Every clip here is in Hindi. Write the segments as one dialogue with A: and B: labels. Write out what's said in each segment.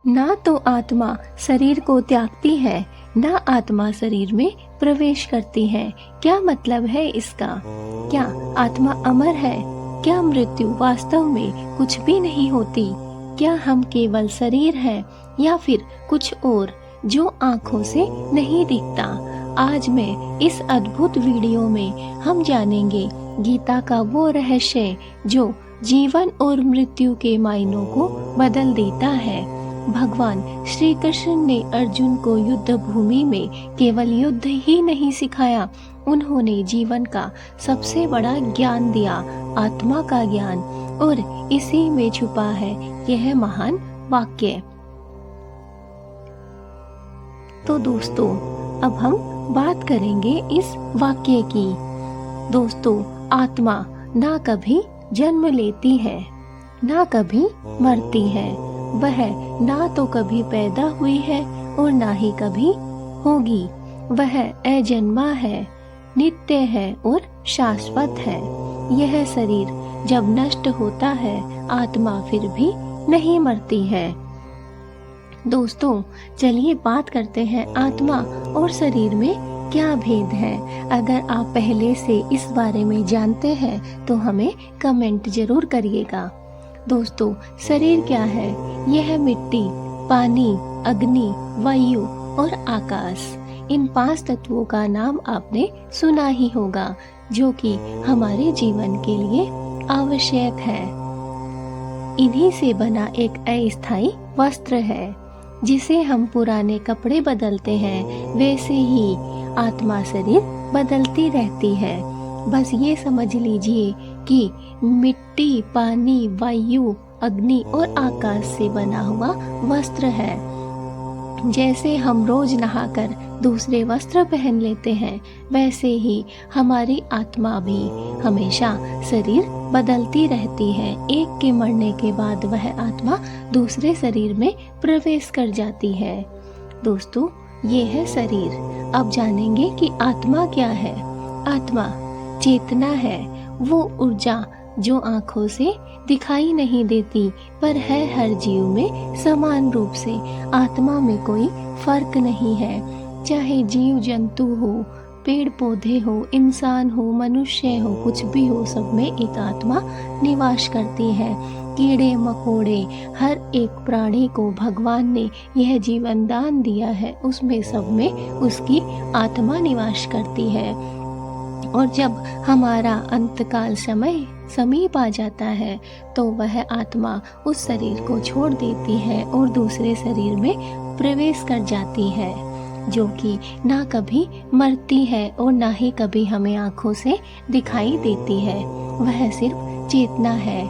A: ना तो आत्मा शरीर को त्यागती है, ना आत्मा शरीर में प्रवेश करती है। क्या मतलब है इसका? क्या आत्मा अमर है? क्या मृत्यु वास्तव में कुछ भी नहीं होती? क्या हम केवल शरीर हैं या फिर कुछ और जो आँखों से नहीं दिखता? आज मैं इस अद्भुत वीडियो में हम जानेंगे गीता का वो रहस्य जो जीवन और मृत्यु के मायनों को बदल देता है। भगवान श्री कृष्ण ने अर्जुन को युद्ध भूमि में केवल युद्ध ही नहीं सिखाया, उन्होंने जीवन का सबसे बड़ा ज्ञान दिया, आत्मा का ज्ञान। और इसी में छुपा है यह महान वाक्य। तो दोस्तों, अब हम बात करेंगे इस वाक्य की। दोस्तों, आत्मा ना कभी जन्म लेती है, ना कभी मरती है। वह ना तो कभी पैदा हुई है और ना ही कभी होगी। वह अजन्मा है, नित्य है और शाश्वत है। यह शरीर जब नष्ट होता है, आत्मा फिर भी नहीं मरती है। दोस्तों, चलिए बात करते हैं आत्मा और शरीर में क्या भेद है। अगर आप पहले से इस बारे में जानते हैं तो हमें कमेंट जरूर करिएगा। दोस्तों, शरीर क्या है? यह मिट्टी, पानी, अग्नि, वायु और आकाश, इन 5 तत्वों का नाम आपने सुना ही होगा, जो कि हमारे जीवन के लिए आवश्यक है। इन्हीं से बना एक अस्थायी वस्त्र है, जिसे हम पुराने कपड़े बदलते हैं, वैसे ही आत्मा शरीर बदलती रहती है। बस ये समझ लीजिए कि मिट्टी, पानी, वायु, अग्नि और आकाश से बना हुआ वस्त्र है। जैसे हम रोज नहाकर दूसरे वस्त्र पहन लेते हैं, वैसे ही हमारी आत्मा भी हमेशा शरीर बदलती रहती है। एक के मरने के बाद वह आत्मा दूसरे शरीर में प्रवेश कर जाती है। दोस्तों, ये है शरीर। अब जानेंगे कि आत्मा क्या है। आत्मा चेतना है, वो ऊर्जा जो आँखों से दिखाई नहीं देती पर है हर जीव में समान रूप से। आत्मा में कोई फर्क नहीं है, चाहे जीव जंतु हो, पेड़ पौधे हो, इंसान हो, मनुष्य हो, कुछ भी हो, सब में एक आत्मा निवास करती है। कीड़े मकोड़े, हर एक प्राणी को भगवान ने यह जीवन दान दिया है, उसमें सब में उसकी आत्मा निवास करती है। और जब हमारा अंतकाल समय समीप आ जाता है तो वह आत्मा उस शरीर को छोड़ देती है और दूसरे शरीर में प्रवेश कर जाती है, जो कि ना कभी मरती है और ना ही कभी हमें आँखों से दिखाई देती है। वह सिर्फ चेतना है।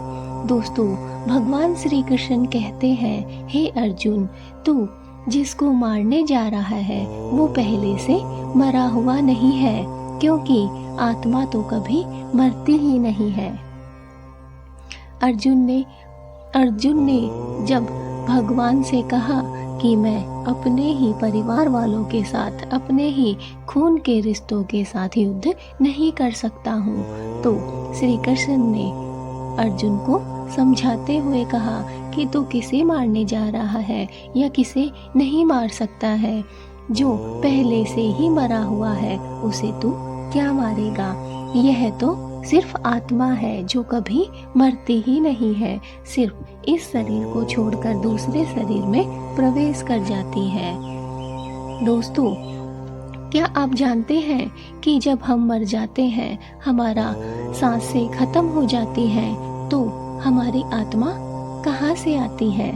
A: दोस्तों, भगवान श्री कृष्ण कहते हैं, हे अर्जुन, तू जिसको मारने जा रहा है वो पहले से मरा हुआ नहीं है, क्योंकि आत्मा तो कभी मरती ही नहीं है। अर्जुन ने जब भगवान से कहा कि मैं अपने ही परिवार वालों के साथ, अपने ही खून के रिश्तों के साथ युद्ध नहीं कर सकता हूँ, तो श्री कृष्ण ने अर्जुन को समझाते हुए कहा कि तू किसे मारने जा रहा है या किसे नहीं मार सकता है। जो पहले से ही मरा हुआ है उसे तू क्या मारेगा? यह तो सिर्फ आत्मा है जो कभी मरती ही नहीं है, सिर्फ इस शरीर को छोड़कर दूसरे शरीर में प्रवेश कर जाती है। दोस्तों, क्या आप जानते हैं कि जब हम मर जाते हैं, हमारा सांसें खत्म हो जाती हैं, तो हमारी आत्मा कहाँ से आती है?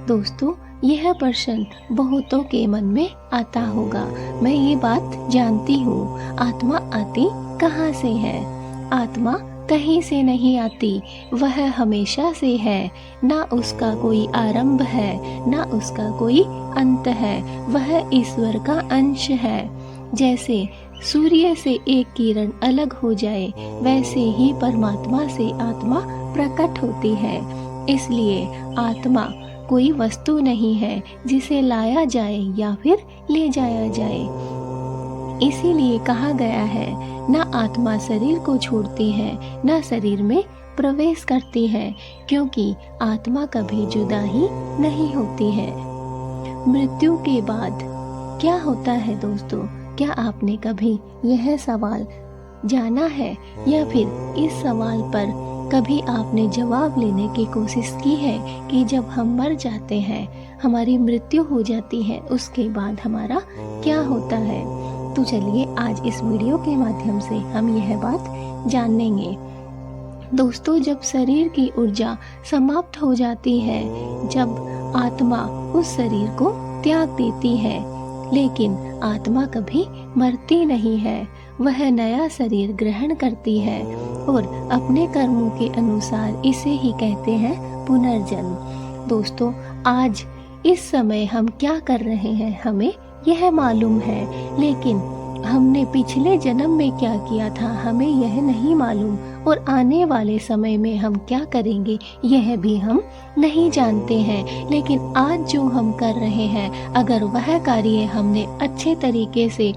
A: दोस्तों, यह प्रश्न बहुतों के मन में आता होगा। मैं ये बात जानती हूँ, आत्मा आती कहाँ से है? आत्मा कहीं से नहीं आती, वह हमेशा से है। ना उसका कोई आरंभ है, ना उसका कोई अंत है। वह ईश्वर का अंश है। जैसे सूर्य से एक किरण अलग हो जाए, वैसे ही परमात्मा से आत्मा प्रकट होती है। इसलिए आत्मा कोई वस्तु नहीं है जिसे लाया जाए या फिर ले जाया जाए। इसीलिए कहा गया है, ना आत्मा शरीर को छोड़ती है, ना शरीर में प्रवेश करती है, क्योंकि आत्मा कभी जुदा ही नहीं होती है। मृत्यु के बाद क्या होता है दोस्तों? क्या आपने कभी यह सवाल जाना है, या फिर इस सवाल पर कभी आपने जवाब लेने की कोशिश की है कि जब हम मर जाते हैं, हमारी मृत्यु हो जाती है, उसके बाद हमारा क्या होता है? तो चलिए आज इस वीडियो के माध्यम से हम यह बात जान लेंगे। दोस्तों, जब शरीर की ऊर्जा समाप्त हो जाती है, जब आत्मा उस शरीर को त्याग देती है, लेकिन आत्मा कभी मरती नहीं है। वह नया शरीर ग्रहण करती है और अपने कर्मों के अनुसार इसे ही कहते हैं पुनर्जन्म। दोस्तों, आज इस समय हम क्या कर रहे हैं हमें यह मालूम है, लेकिन हमने पिछले जन्म में क्या किया था हमें यह नहीं मालूम, और आने वाले समय में हम क्या करेंगे यह भी हम नहीं जानते हैं। लेकिन आज जो हम कर रहे हैं, अगर वह कार्य हमने अच्छे तरीके से,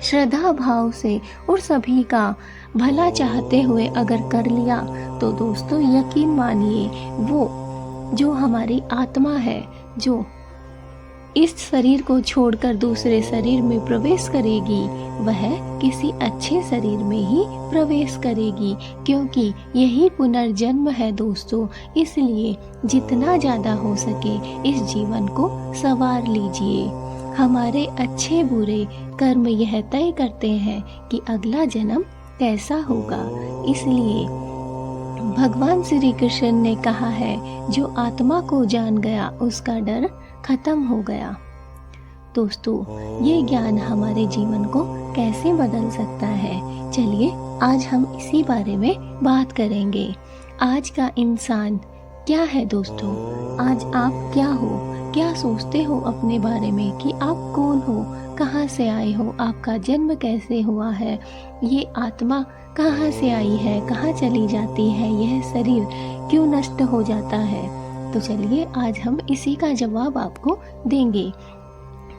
A: श्रद्धा भाव से और सभी का भला चाहते हुए अगर कर लिया, तो दोस्तों यकीन मानिए, वो जो हमारी आत्मा है, जो इस शरीर को छोड़कर दूसरे शरीर में प्रवेश करेगी, वह किसी अच्छे शरीर में ही प्रवेश करेगी, क्योंकि यही पुनर्जन्म है दोस्तों। इसलिए जितना ज़्यादा हो सके इस जीवन को संवार लीजिए। हमारे अच्छे बुरे कर्म यह तय करते हैं कि अगला जन्म कैसा होगा। इसलिए भगवान श्री कृष्ण ने कहा है, जो आत्मा को जान गया उसका डर खत्म हो गया। दोस्तों, ये ज्ञान हमारे जीवन को कैसे बदल सकता है, चलिए आज हम इसी बारे में बात करेंगे। आज का इंसान क्या है दोस्तों? आज आप क्या हो? क्या सोचते हो अपने बारे में कि आप कौन हो, कहाँ से आए हो, आपका जन्म कैसे हुआ है, ये आत्मा कहाँ से आई है, कहाँ चली जाती है, यह शरीर क्यों नष्ट हो जाता है? तो चलिए आज हम इसी का जवाब आपको देंगे।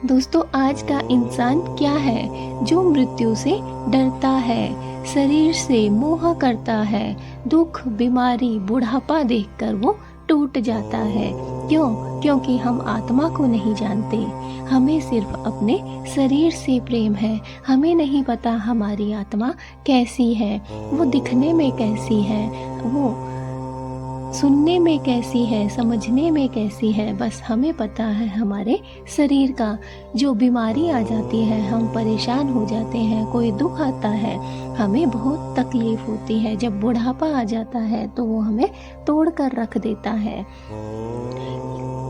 A: दोस्तों, आज का इंसान क्या है? जो मृत्यु से डरता है, शरीर से मोह करता है, दुख, बीमारी, बुढ़ापा देखकर वो टूट जाता है। क्यों? क्योंकि हम आत्मा को नहीं जानते। हमें सिर्फ अपने शरीर से प्रेम है। हमें नहीं पता हमारी आत्मा कैसी है, वो दिखने में कैसी है, वो सुनने में कैसी है, समझने में कैसी है। बस हमें पता है हमारे शरीर का। जो बीमारी आ जाती है, हम परेशान हो जाते हैं, कोई दुख आता है, हमें बहुत तकलीफ होती है। जब बुढ़ापा आ जाता है तो वो हमें तोड़ कर रख देता है।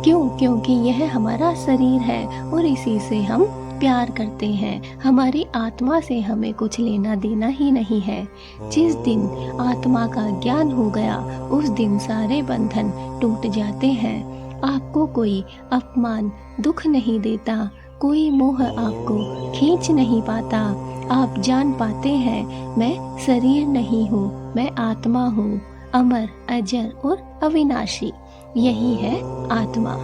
A: क्यों? क्योंकि यह हमारा शरीर है और इसी से हम प्यार करते हैं। हमारी आत्मा से हमें कुछ लेना देना ही नहीं है। जिस दिन आत्मा का ज्ञान हो गया, उस दिन सारे बंधन टूट जाते हैं। आपको कोई अपमान, दुख नहीं देता, कोई मोह आपको खींच नहीं पाता। आप जान पाते हैं, मैं शरीर नहीं हूँ, मैं आत्मा हूँ, अमर, अजर और अविनाशी। यही है आत्मा।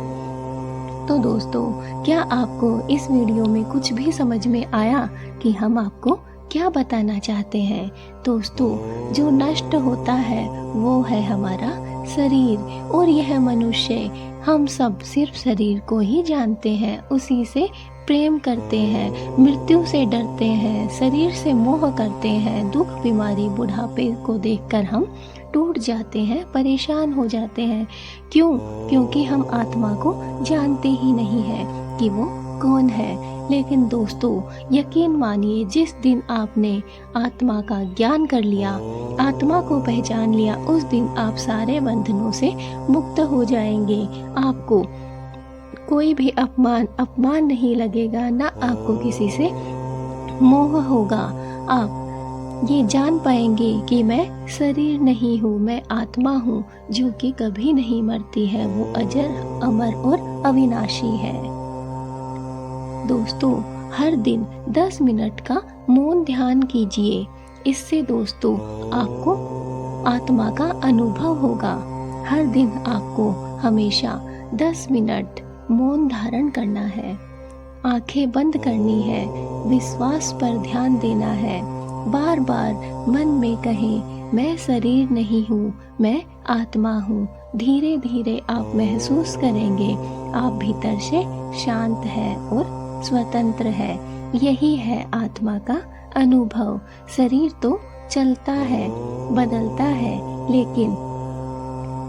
A: तो दोस्तों, क्या आपको इस वीडियो में कुछ भी समझ में आया कि हम आपको क्या बताना चाहते हैं? दोस्तों, जो नष्ट होता है वो है हमारा शरीर, और यह मनुष्य, हम सब सिर्फ शरीर को ही जानते हैं, उसी से प्रेम करते हैं, मृत्यु से डरते हैं, शरीर से मोह करते हैं। दुख, बीमारी, बुढ़ापे को देखकर हम टूट जाते हैं, परेशान हो जाते हैं। क्यों? क्योंकि हम आत्मा को जानते ही नहीं है कि वो कौन है। लेकिन दोस्तों, यकीन मानिए, जिस दिन आपने आत्मा का ज्ञान कर लिया, आत्मा को पहचान लिया, उस दिन आप सारे बंधनों से मुक्त हो जाएंगे। आपको कोई भी अपमान नहीं लगेगा, ना आपको किसी से मोह होगा। आप ये जान पाएंगे कि मैं शरीर नहीं हूँ, मैं आत्मा हूँ, जो कि कभी नहीं मरती है। वो अजर, अमर और अविनाशी है। दोस्तों, हर दिन 10 मिनट का मौन ध्यान कीजिए। इससे दोस्तों आपको आत्मा का अनुभव होगा। हर दिन आपको हमेशा 10 मिनट मौन धारण करना है, आंखें बंद करनी है, विश्वास पर ध्यान देना है, बार बार मन में कहें मैं शरीर नहीं हूँ, मैं आत्मा हूँ, धीरे धीरे आप महसूस करेंगे आप भीतर से शांत है और स्वतंत्र है। यही है आत्मा का अनुभव। शरीर तो चलता है, बदलता है, लेकिन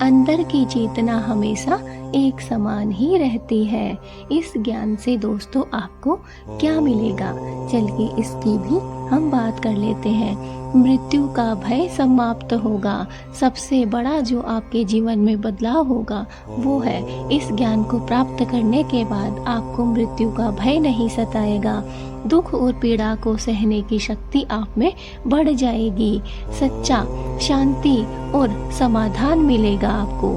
A: अंदर की चेतना हमेशा एक समान ही रहती है। इस ज्ञान से दोस्तों आपको क्या मिलेगा, चलिए इसकी भी हम बात कर लेते हैं। मृत्यु का भय समाप्त होगा। सबसे बड़ा जो आपके जीवन में बदलाव होगा वो है इस ज्ञान को प्राप्त करने के बाद आपको मृत्यु का भय नहीं सताएगा। दुख और पीड़ा को सहने की शक्ति आप में बढ़ जाएगी। सच्चा शांति और समाधान मिलेगा आपको।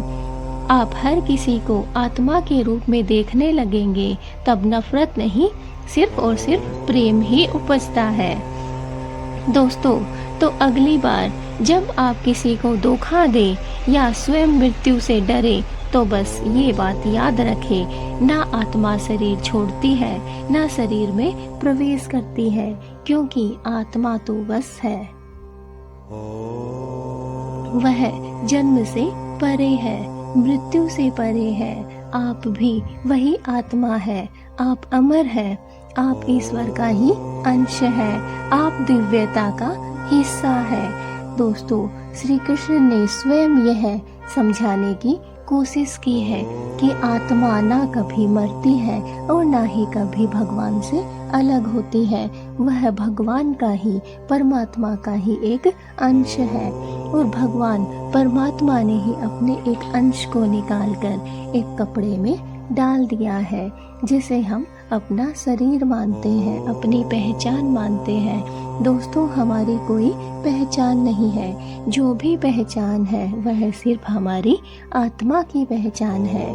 A: आप हर किसी को आत्मा के रूप में देखने लगेंगे। तब नफरत नहीं, सिर्फ और सिर्फ प्रेम ही उपजता है। दोस्तों, तो अगली बार जब आप किसी को धोखा दे या स्वयं मृत्यु से डरे तो बस ये बात याद रखें, ना आत्मा शरीर छोड़ती है, ना शरीर में प्रवेश करती है, क्योंकि आत्मा तो बस है, वह जन्म से परे है, मृत्यु से परे है। आप भी वही आत्मा है, आप अमर है, आप ईश्वर का ही अंश है, आप दिव्यता का हिस्सा है। दोस्तों, श्री कृष्ण ने स्वयं यह समझाने की कोशिश की है कि आत्मा ना कभी मरती है और ना ही कभी भगवान से अलग होती है। वह भगवान का ही, परमात्मा का ही एक अंश है और भगवान परमात्मा ने ही अपने एक अंश को निकालकर एक कपड़े में डाल दिया है, जिसे हम अपना शरीर मानते हैं, अपनी पहचान मानते हैं। दोस्तों, हमारी कोई पहचान नहीं है। जो भी पहचान है वह सिर्फ हमारी आत्मा की पहचान है।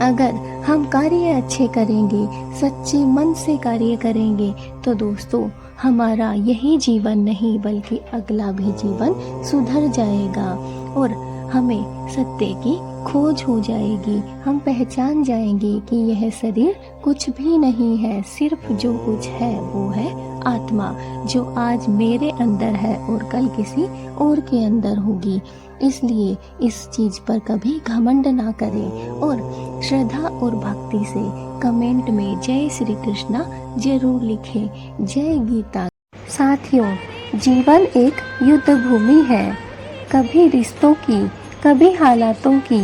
A: अगर हम कार्य अच्छे करेंगे, सच्चे मन से कार्य करेंगे, तो दोस्तों हमारा यही जीवन नहीं बल्कि अगला भी जीवन सुधर जाएगा और हमें सत्य की खोज हो जाएगी। हम पहचान जाएंगे कि यह शरीर कुछ भी नहीं है, सिर्फ जो कुछ है वो है आत्मा, जो आज मेरे अंदर है और कल किसी और के अंदर होगी। इसलिए इस चीज पर कभी घमंड ना करें और श्रद्धा और भक्ति से कमेंट में जय श्री कृष्णा जरूर लिखें। जय गीता। साथियों, जीवन एक युद्ध भूमि है, कभी रिश्तों की, कभी हालातों की,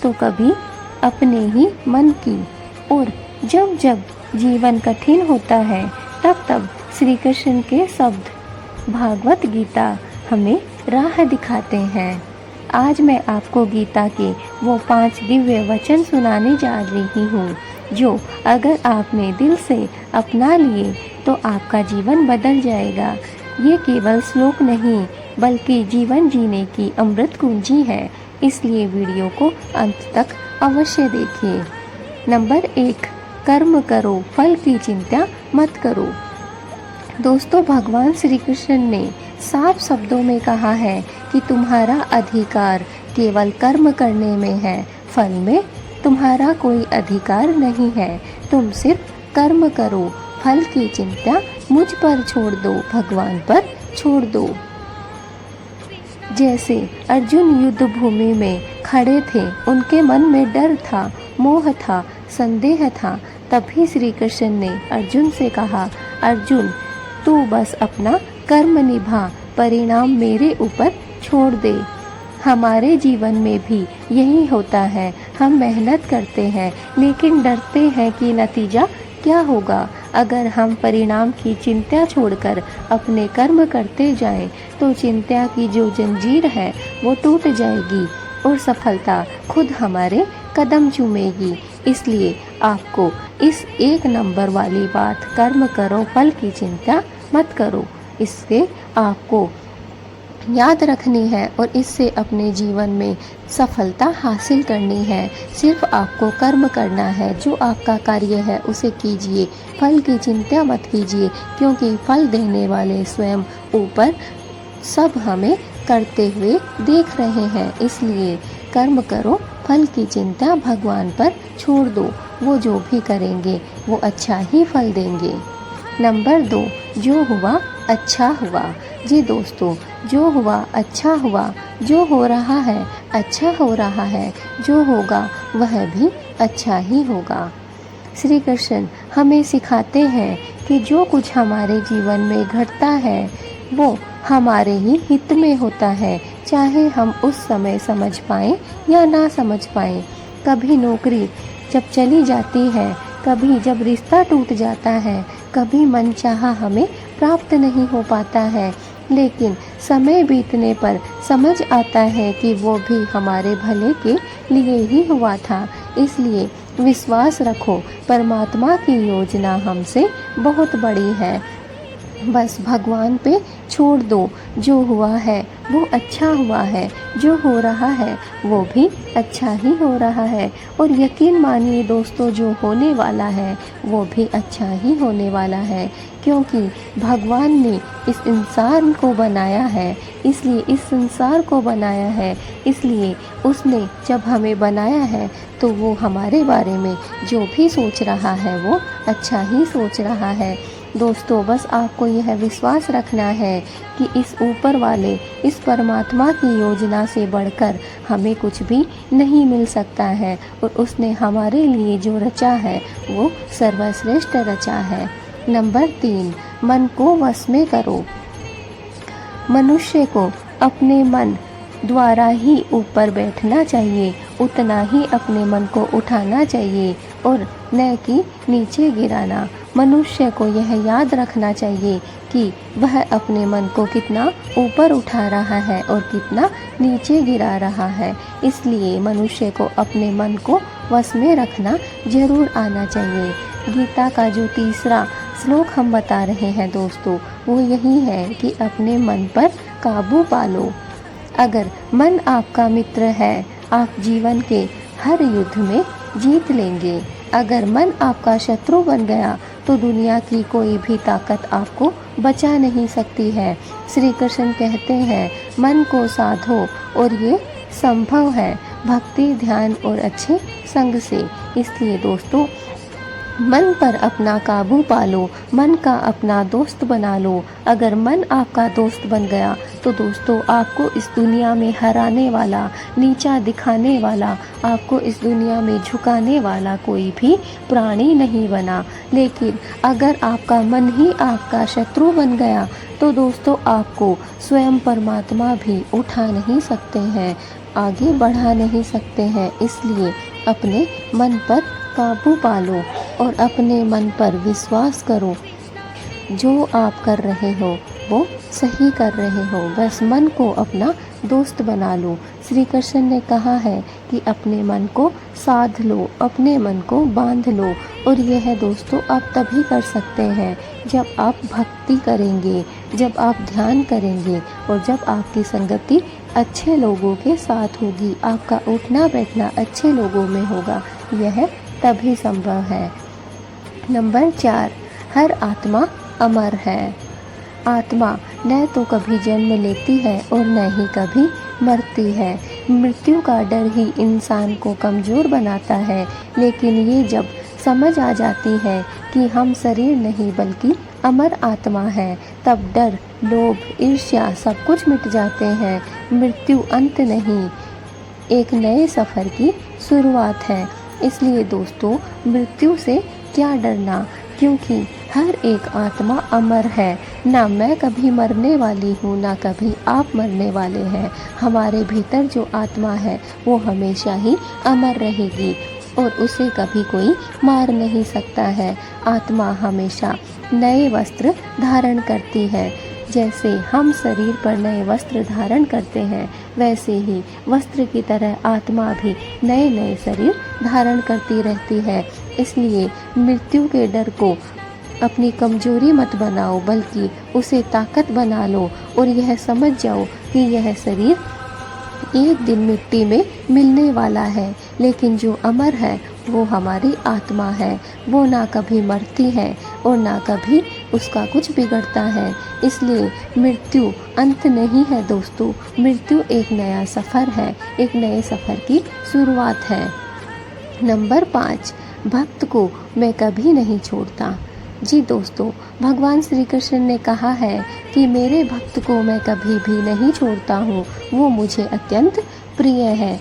A: तो कभी अपने ही मन की। और जब जब जीवन कठिन होता है तब तब श्री कृष्ण के शब्द भागवत गीता हमें राह दिखाते हैं। आज मैं आपको गीता के वो 5 दिव्य वचन सुनाने जा रही हूँ, जो अगर आपने दिल से अपना लिए तो आपका जीवन बदल जाएगा। ये केवल श्लोक नहीं बल्कि जीवन जीने की अमृत कुंजी है, इसलिए वीडियो को अंत तक अवश्य देखिए। नंबर 1, कर्म करो, फल की चिंता मत करो। दोस्तों, भगवान श्री कृष्ण ने साफ शब्दों में कहा है कि तुम्हारा अधिकार केवल कर्म करने में है, फल में तुम्हारा कोई अधिकार नहीं है। तुम सिर्फ कर्म करो, फल की चिंता मुझ पर छोड़ दो, भगवान पर छोड़ दो। जैसे अर्जुन युद्ध भूमि में खड़े थे, उनके मन में डर था, मोह था, संदेह था। तभी श्री कृष्ण ने अर्जुन से कहा, अर्जुन तू बस अपना कर्म निभा, परिणाम मेरे ऊपर छोड़ दे। हमारे जीवन में भी यही होता है, हम मेहनत करते हैं लेकिन डरते हैं कि नतीजा क्या होगा। अगर हम परिणाम की चिंता छोड़कर अपने कर्म करते जाएं, तो चिंता की जो जंजीर है वो टूट जाएगी और सफलता खुद हमारे कदम चूमेगी। इसलिए आपको इस 1 नंबर वाली बात, कर्म करो, फल की चिंता मत करो, इससे आपको याद रखनी है और इससे अपने जीवन में सफलता हासिल करनी है। सिर्फ आपको कर्म करना है, जो आपका कार्य है उसे कीजिए, फल की चिंता मत कीजिए, क्योंकि फल देने वाले स्वयं ऊपर सब हमें करते हुए देख रहे हैं। इसलिए कर्म करो, फल की चिंता भगवान पर छोड़ दो, वो जो भी करेंगे वो अच्छा ही फल देंगे। नंबर 2, जो हुआ अच्छा हुआ। जी दोस्तों, जो हुआ अच्छा हुआ, जो हो रहा है अच्छा हो रहा है, जो होगा वह भी अच्छा ही होगा। श्री कृष्ण हमें सिखाते हैं कि जो कुछ हमारे जीवन में घटता है वो हमारे ही हित में होता है, चाहे हम उस समय समझ पाएं या ना समझ पाएं। कभी नौकरी जब चली जाती है, कभी जब रिश्ता टूट जाता है, कभी मनचाहा हमें प्राप्त नहीं हो पाता है, लेकिन समय बीतने पर समझ आता है कि वो भी हमारे भले के लिए ही हुआ था। इसलिए विश्वास रखो, परमात्मा की योजना हमसे बहुत बड़ी है। बस भगवान पे छोड़ दो, जो हुआ है वो अच्छा हुआ है, जो हो रहा है वो भी अच्छा ही हो रहा है। और यकीन मानिए दोस्तों, जो होने वाला है वो भी अच्छा ही होने वाला है, क्योंकि भगवान ने इस इंसान को बनाया है, इसलिए इस संसार को बनाया है, इसलिए उसने जब हमें बनाया है तो वो हमारे बारे में जो भी सोच रहा है वो अच्छा ही सोच रहा है। दोस्तों, बस आपको यह विश्वास रखना है कि इस ऊपर वाले, इस परमात्मा की योजना से बढ़कर हमें कुछ भी नहीं मिल सकता है, और उसने हमारे लिए जो रचा है वो सर्वश्रेष्ठ रचा है। नंबर 3, मन को वश में करो। मनुष्य को अपने मन द्वारा ही ऊपर बैठना चाहिए, उतना ही अपने मन को उठाना चाहिए और न कि नीचे गिराना। मनुष्य को यह याद रखना चाहिए कि वह अपने मन को कितना ऊपर उठा रहा है और कितना नीचे गिरा रहा है। इसलिए मनुष्य को अपने मन को वश में रखना जरूर आना चाहिए। गीता का जो तीसरा श्लोक हम बता रहे हैं दोस्तों, वो यही है कि अपने मन पर काबू पालो। अगर मन आपका मित्र है, आप जीवन के हर युद्ध में जीत लेंगे। अगर मन आपका शत्रु बन गया तो दुनिया की कोई भी ताकत आपको बचा नहीं सकती है। श्री कृष्ण कहते हैं, मन को साधो, और ये संभव है भक्ति, ध्यान और अच्छे संग से। इसलिए दोस्तों, मन पर अपना काबू पालो, मन का अपना दोस्त बना लो। अगर मन आपका दोस्त बन गया तो दोस्तों, आपको इस दुनिया में हराने वाला, नीचा दिखाने वाला, आपको इस दुनिया में झुकाने वाला कोई भी प्राणी नहीं बना। लेकिन अगर आपका मन ही आपका शत्रु बन गया तो दोस्तों, आपको स्वयं परमात्मा भी उठा नहीं सकते हैं, आगे बढ़ा नहीं सकते हैं। इसलिए अपने मन पर काबू पालो और अपने मन पर विश्वास करो। जो आप कर रहे हो वो सही कर रहे हो, बस मन को अपना दोस्त बना लो। श्री कृष्ण ने कहा है कि अपने मन को साध लो, अपने मन को बांध लो। और यह दोस्तों आप तभी कर सकते हैं जब आप भक्ति करेंगे, जब आप ध्यान करेंगे और जब आपकी संगति अच्छे लोगों के साथ होगी, आपका उठना बैठना अच्छे लोगों में होगा। यह तभी संभव है। नंबर 4, हर आत्मा अमर है। आत्मा न तो कभी जन्म लेती है और न ही कभी मरती है। मृत्यु का डर ही इंसान को कमज़ोर बनाता है, लेकिन ये जब समझ आ जाती है कि हम शरीर नहीं बल्कि अमर आत्मा है, तब डर, लोभ, ईर्ष्या सब कुछ मिट जाते हैं। मृत्यु अंत नहीं, एक नए सफ़र की शुरुआत है। इसलिए दोस्तों, मृत्यु से क्या डरना, क्योंकि हर एक आत्मा अमर है। ना मैं कभी मरने वाली हूँ, ना कभी आप मरने वाले हैं। हमारे भीतर जो आत्मा है वो हमेशा ही अमर रहेगी और उसे कभी कोई मार नहीं सकता है। आत्मा हमेशा नए वस्त्र धारण करती है। जैसे हम शरीर पर नए वस्त्र धारण करते हैं, वैसे ही वस्त्र की तरह आत्मा भी नए नए शरीर धारण करती रहती है। इसलिए मृत्यु के डर को अपनी कमजोरी मत बनाओ, बल्कि उसे ताकत बना लो और यह समझ जाओ कि यह शरीर एक दिन मिट्टी में मिलने वाला है, लेकिन जो अमर है वो हमारी आत्मा है। वो ना कभी मरती है और ना कभी उसका कुछ बिगड़ता है। इसलिए मृत्यु अंत नहीं है दोस्तों, मृत्यु एक नया सफ़र है, एक नए सफ़र की शुरुआत है। नंबर 5, भक्त को मैं कभी नहीं छोड़ता। जी दोस्तों, भगवान श्री कृष्ण ने कहा है कि मेरे भक्त को मैं कभी भी नहीं छोड़ता हूँ, वो मुझे अत्यंत प्रिय है।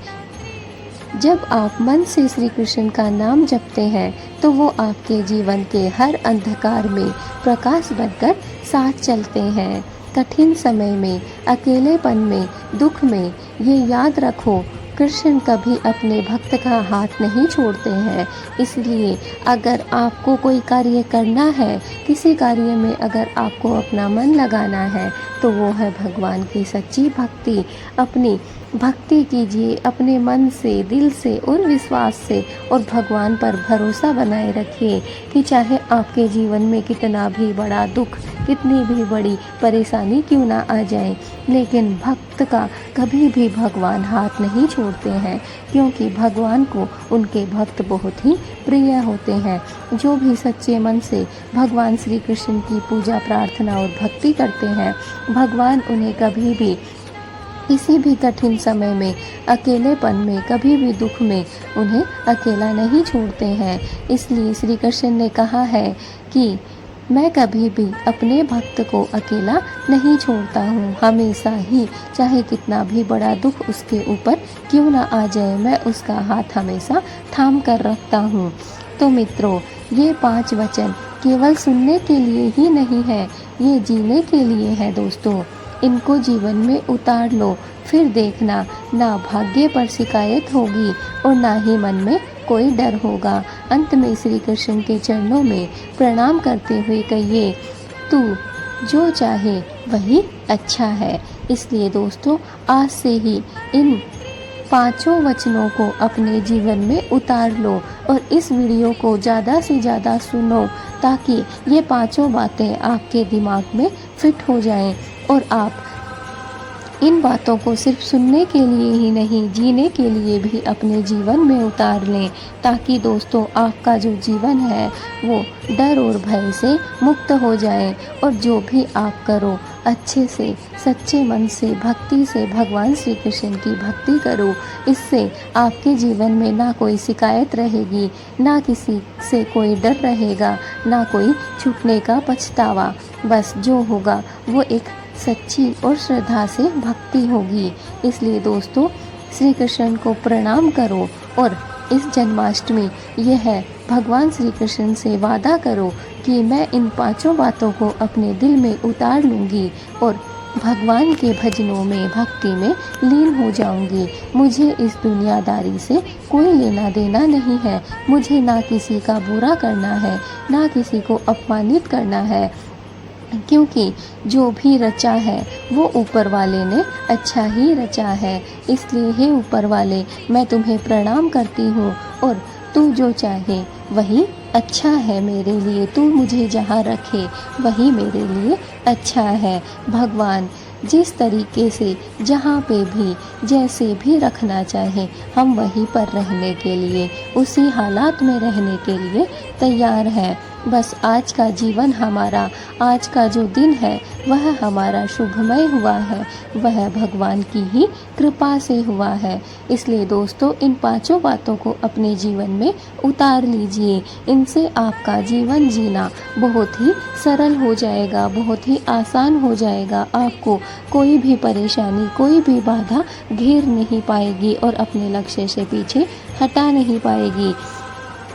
A: जब आप मन से श्री कृष्ण का नाम जपते हैं तो वो आपके जीवन के हर अंधकार में प्रकाश बनकर साथ चलते हैं। कठिन समय में, अकेलेपन में, दुख में ये याद रखो, कृष्ण कभी अपने भक्त का हाथ नहीं छोड़ते हैं। इसलिए अगर आपको कोई कार्य करना है, किसी कार्य में अगर आपको अपना मन लगाना है तो वो है भगवान की सच्ची भक्ति। अपनी भक्ति कीजिए अपने मन से, दिल से और विश्वास से, और भगवान पर भरोसा बनाए रखिए कि चाहे आपके जीवन में कितना भी बड़ा दुख, कितनी भी बड़ी परेशानी क्यों ना आ जाए, लेकिन भक्त का कभी भी भगवान हाथ नहीं छोड़ते हैं, क्योंकि भगवान को उनके भक्त बहुत ही प्रिय होते हैं। जो भी सच्चे मन से भगवान श्री कृष्ण की पूजा, प्रार्थना और भक्ति करते हैं, भगवान उन्हें कभी भी किसी भी कठिन समय में, अकेलेपन में, कभी भी दुख में उन्हें अकेला नहीं छोड़ते हैं। इसलिए श्री कृष्ण ने कहा है कि मैं कभी भी अपने भक्त को अकेला नहीं छोड़ता हूँ। हमेशा ही, चाहे कितना भी बड़ा दुख उसके ऊपर क्यों ना आ जाए, मैं उसका हाथ हमेशा थाम कर रखता हूँ। तो मित्रों, ये 5 वचन केवल सुनने के लिए ही नहीं है, ये जीने के लिए है दोस्तों। इनको जीवन में उतार लो, फिर देखना ना भाग्य पर शिकायत होगी और ना ही मन में कोई डर होगा। अंत में श्री कृष्ण के चरणों में प्रणाम करते हुए कहिए, तू जो चाहे वही अच्छा है। इसलिए दोस्तों, आज से ही इन 5 वचनों को अपने जीवन में उतार लो और इस वीडियो को ज़्यादा से ज़्यादा सुनो, ताकि ये 5 बातें आपके दिमाग में फिट हो जाएं और आप इन बातों को सिर्फ सुनने के लिए ही नहीं, जीने के लिए भी अपने जीवन में उतार लें, ताकि दोस्तों आपका जो जीवन है वो डर और भय से मुक्त हो जाए और जो भी आप करो अच्छे से, सच्चे मन से, भक्ति से भगवान श्री कृष्ण की भक्ति करो। इससे आपके जीवन में ना कोई शिकायत रहेगी, ना किसी से कोई डर रहेगा, ना कोई छूटने का पछतावा। बस जो होगा वो एक सच्ची और श्रद्धा से भक्ति होगी। इसलिए दोस्तों, श्री कृष्ण को प्रणाम करो और इस जन्माष्टमी यह है भगवान श्री कृष्ण से वादा करो कि मैं इन 5 बातों को अपने दिल में उतार लूँगी और भगवान के भजनों में, भक्ति में लीन हो जाऊंगी। मुझे इस दुनियादारी से कोई लेना देना नहीं है। मुझे ना किसी का बुरा करना है, ना किसी को अपमानित करना है, क्योंकि जो भी रचा है वो ऊपर वाले ने अच्छा ही रचा है। इसलिए हे ऊपर वाले, मैं तुम्हें प्रणाम करती हूँ और तू जो चाहे वही अच्छा है मेरे लिए। तू मुझे जहाँ रखे वही मेरे लिए अच्छा है। भगवान जिस तरीके से, जहाँ पे भी, जैसे भी रखना चाहे, हम वहीं पर रहने के लिए, उसी हालात में रहने के लिए तैयार हैं। बस आज का जीवन हमारा, आज का जो दिन है वह हमारा शुभमय हुआ है, वह भगवान की ही कृपा से हुआ है। इसलिए दोस्तों, इन 5 बातों को अपने जीवन में उतार लीजिए। इनसे आपका जीवन जीना बहुत ही सरल हो जाएगा, बहुत ही आसान हो जाएगा। आपको कोई भी परेशानी, कोई भी बाधा घेर नहीं पाएगी और अपने लक्ष्य से पीछे हटा नहीं पाएगी।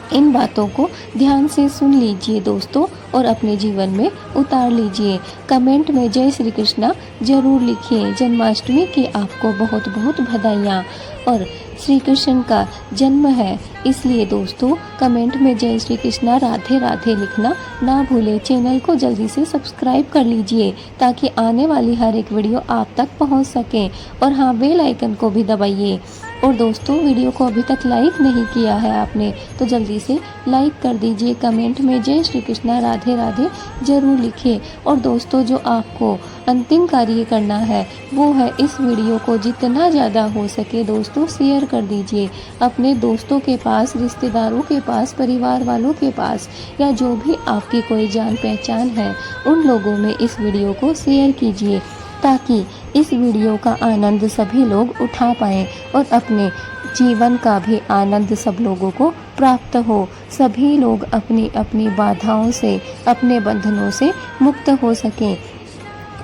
A: इन बातों को ध्यान से सुन लीजिए दोस्तों और अपने जीवन में उतार लीजिए। कमेंट में जय श्री कृष्णा जरूर लिखिए। जन्माष्टमी की आपको बहुत बहुत बधाइयाँ। और श्री कृष्ण का जन्म है, इसलिए दोस्तों कमेंट में जय श्री कृष्णा, राधे राधे लिखना ना भूलें। चैनल को जल्दी से सब्सक्राइब कर लीजिए ताकि आने वाली हर एक वीडियो आप तक पहुंच सके। और हाँ, बेल आइकन को भी दबाइए। और दोस्तों, वीडियो को अभी तक लाइक नहीं किया है आपने तो जल्दी से लाइक कर दीजिए। कमेंट में जय श्री कृष्णा, राधे राधे जरूर लिखिए। और दोस्तों, जो आपको अंतिम कार्य करना है वो है इस वीडियो को जितना ज़्यादा हो सके दोस्तों शेयर कर दीजिए अपने दोस्तों के पास, रिश्तेदारों के पास, परिवार वालों के पास, या जो भी आपकी कोई जान पहचान है उन लोगों में इस वीडियो को शेयर कीजिए, ताकि इस वीडियो का आनंद सभी लोग उठा पाएँ और अपने जीवन का भी आनंद सब लोगों को प्राप्त हो, सभी लोग अपनी अपनी बाधाओं से, अपने बंधनों से मुक्त हो सकें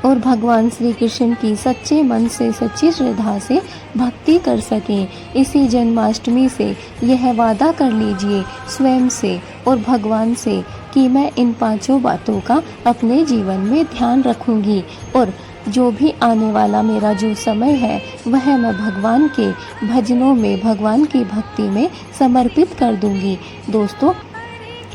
A: और भगवान श्री कृष्ण की सच्चे मन से, सच्ची श्रद्धा से भक्ति कर सकें। इसी जन्माष्टमी से यह वादा कर लीजिए स्वयं से और भगवान से कि मैं इन 5 बातों का अपने जीवन में ध्यान रखूंगी और जो भी आने वाला मेरा जो समय है वह मैं भगवान के भजनों में, भगवान की भक्ति में समर्पित कर दूंगी। दोस्तों,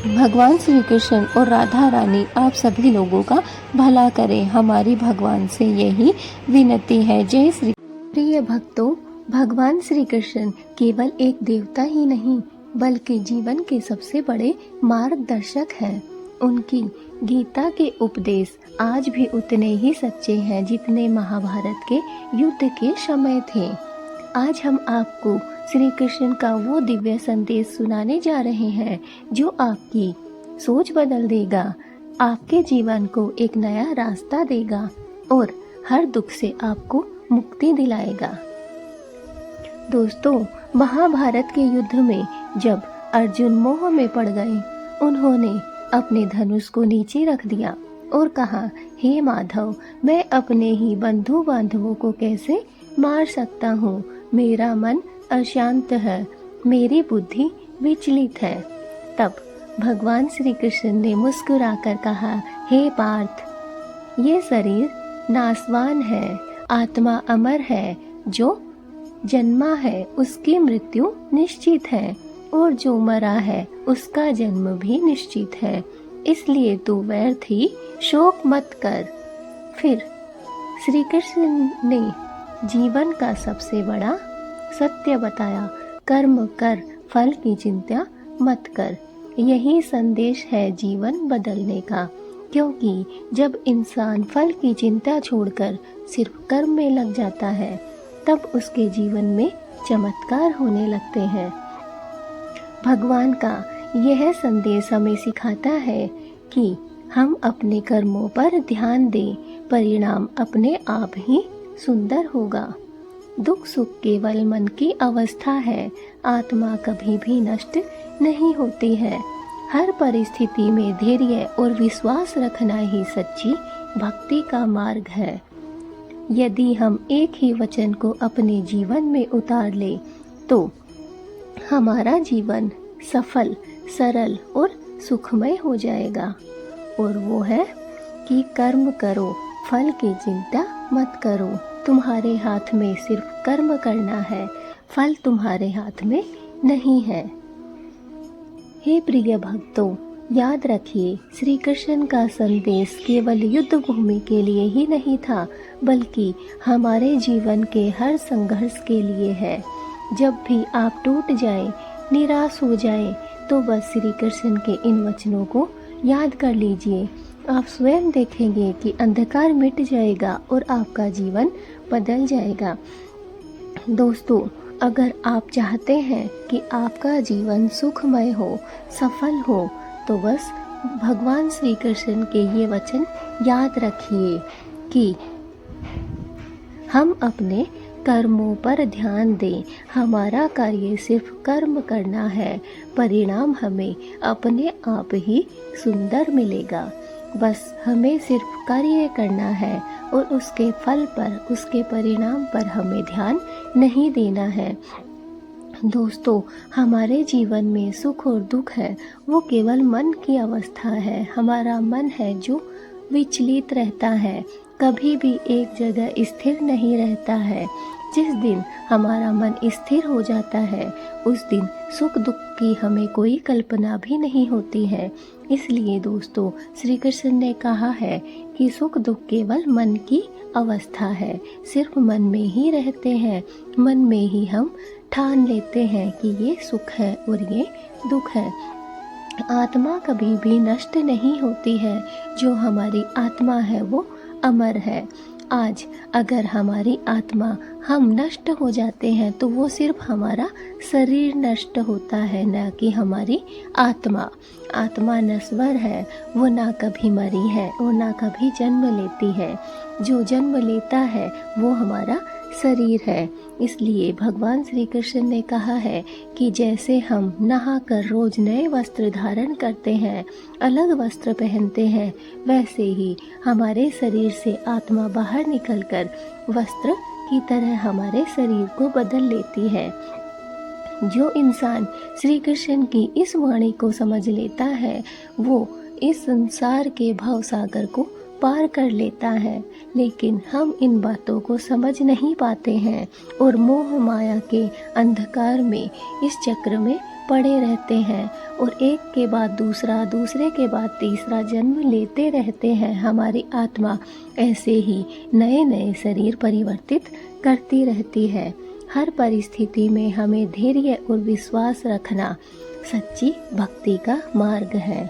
A: भगवान श्री कृष्ण और राधा रानी आप सभी लोगों का भला करें, हमारी भगवान से यही विनती है। जय श्री। प्रिय भक्तों, भगवान श्री कृष्ण केवल एक देवता ही नहीं बल्कि जीवन के सबसे बड़े मार्गदर्शक हैं। उनकी गीता के उपदेश आज भी उतने ही सच्चे हैं जितने महाभारत के युद्ध के समय थे। आज हम आपको श्री कृष्ण का वो दिव्य संदेश सुनाने जा रहे हैं जो आपकी सोच बदल देगा, आपके जीवन को एक नया रास्ता देगा और हर दुख से आपको मुक्ति दिलाएगा। दोस्तों, महाभारत के युद्ध में जब अर्जुन मोह में पड़ गए, उन्होंने अपने धनुष को नीचे रख दिया और कहा, हे माधव, मैं अपने ही बंधु बांधवों को कैसे मार सकता हूँ। मेरा मन अशांत है, मेरी बुद्धि विचलित है। तब भगवान श्री कृष्ण ने मुस्कुराकर कहा, हे पार्थ, ये शरीर नाशवान है, आत्मा अमर है। जो जन्मा है उसकी मृत्यु निश्चित है और जो मरा है उसका जन्म भी निश्चित है। इसलिए तू व्यर्थ ही शोक मत कर। फिर श्री कृष्ण ने जीवन का सबसे बड़ा सत्य बताया, कर्म कर, फल की चिंता मत कर। यही संदेश है जीवन बदलने का, क्योंकि जब इंसान फल की चिंता छोड़कर सिर्फ कर्म में लग जाता है तब उसके जीवन में चमत्कार होने लगते हैं। भगवान का यह संदेश हमें सिखाता है कि हम अपने कर्मों पर ध्यान दें, परिणाम अपने आप ही सुंदर होगा। दुख सुख केवल मन की अवस्था है, आत्मा कभी भी नष्ट नहीं होती है। हर परिस्थिति में धैर्य और विश्वास रखना ही सच्ची भक्ति का मार्ग है। यदि हम एक ही वचन को अपने जीवन में उतार ले तो हमारा जीवन सफल, सरल और सुखमय हो जाएगा। और वो है कि कर्म करो, फल की चिंता मत करो। तुम्हारे हाथ में सिर्फ कर्म करना है, फल तुम्हारे हाथ में नहीं है। हे प्रिय भक्तों, याद रखिए, श्री कृष्ण का संदेश केवल युद्ध भूमि के लिए ही नहीं था, बल्कि हमारे जीवन के हर संघर्ष के लिए है। जब भी आप टूट जाएं, निराश हो जाएं, तो बस श्री कृष्ण के इन वचनों को याद कर लीजिए। आप स्वयं देखेंगे कि अंधकार मिट जाएगा और आपका जीवन बदल जाएगा। दोस्तों, अगर आप चाहते हैं कि आपका जीवन सुखमय हो, सफल हो, तो बस भगवान श्री कृष्ण के ये वचन याद रखिए कि हम अपने कर्मों पर ध्यान दें। हमारा कार्य सिर्फ कर्म करना है, परिणाम हमें अपने आप ही सुंदर मिलेगा। बस हमें सिर्फ कार्य करना है और उसके फल पर, उसके परिणाम पर हमें ध्यान नहीं देना है। दोस्तों, हमारे जीवन में सुख और दुख है, वो केवल मन की अवस्था है। हमारा मन है जो विचलित रहता है, कभी भी एक जगह स्थिर नहीं रहता है। जिस दिन हमारा मन स्थिर हो जाता है, उस दिन सुख दुख की हमें कोई कल्पना भी नहीं होती है। इसलिए दोस्तों, श्री कृष्ण ने कहा है कि सुख दुख केवल मन की अवस्था है, सिर्फ मन में ही रहते हैं। मन में ही हम ठान लेते हैं कि ये सुख है और ये दुख है। आत्मा कभी भी नष्ट नहीं होती है, जो हमारी आत्मा है वो अमर है। आज अगर हमारी आत्मा, हम नष्ट हो जाते हैं तो वो सिर्फ हमारा शरीर नष्ट होता है, न कि हमारी आत्मा। आत्मा नश्वर है, वो ना कभी मरी है और ना कभी जन्म लेती है। जो जन्म लेता है वो हमारा शरीर है। इसलिए भगवान श्री कृष्ण ने कहा है कि जैसे हम नहाकर रोज नए वस्त्र धारण करते हैं, अलग वस्त्र पहनते हैं, वैसे ही हमारे शरीर से आत्मा बाहर निकलकर वस्त्र की तरह हमारे शरीर को बदल लेती है। जो इंसान श्री कृष्ण की इस वाणी को समझ लेता है, वो इस संसार के भवसागर को पार कर लेता है। लेकिन हम इन बातों को समझ नहीं पाते हैं और मोह माया के अंधकार में इस चक्र में पड़े रहते हैं और एक के बाद दूसरा, दूसरे के बाद तीसरा जन्म लेते रहते हैं। हमारी आत्मा ऐसे ही नए नए शरीर परिवर्तित करती रहती है। हर परिस्थिति में हमें धैर्य और विश्वास रखना सच्ची भक्ति का मार्ग है।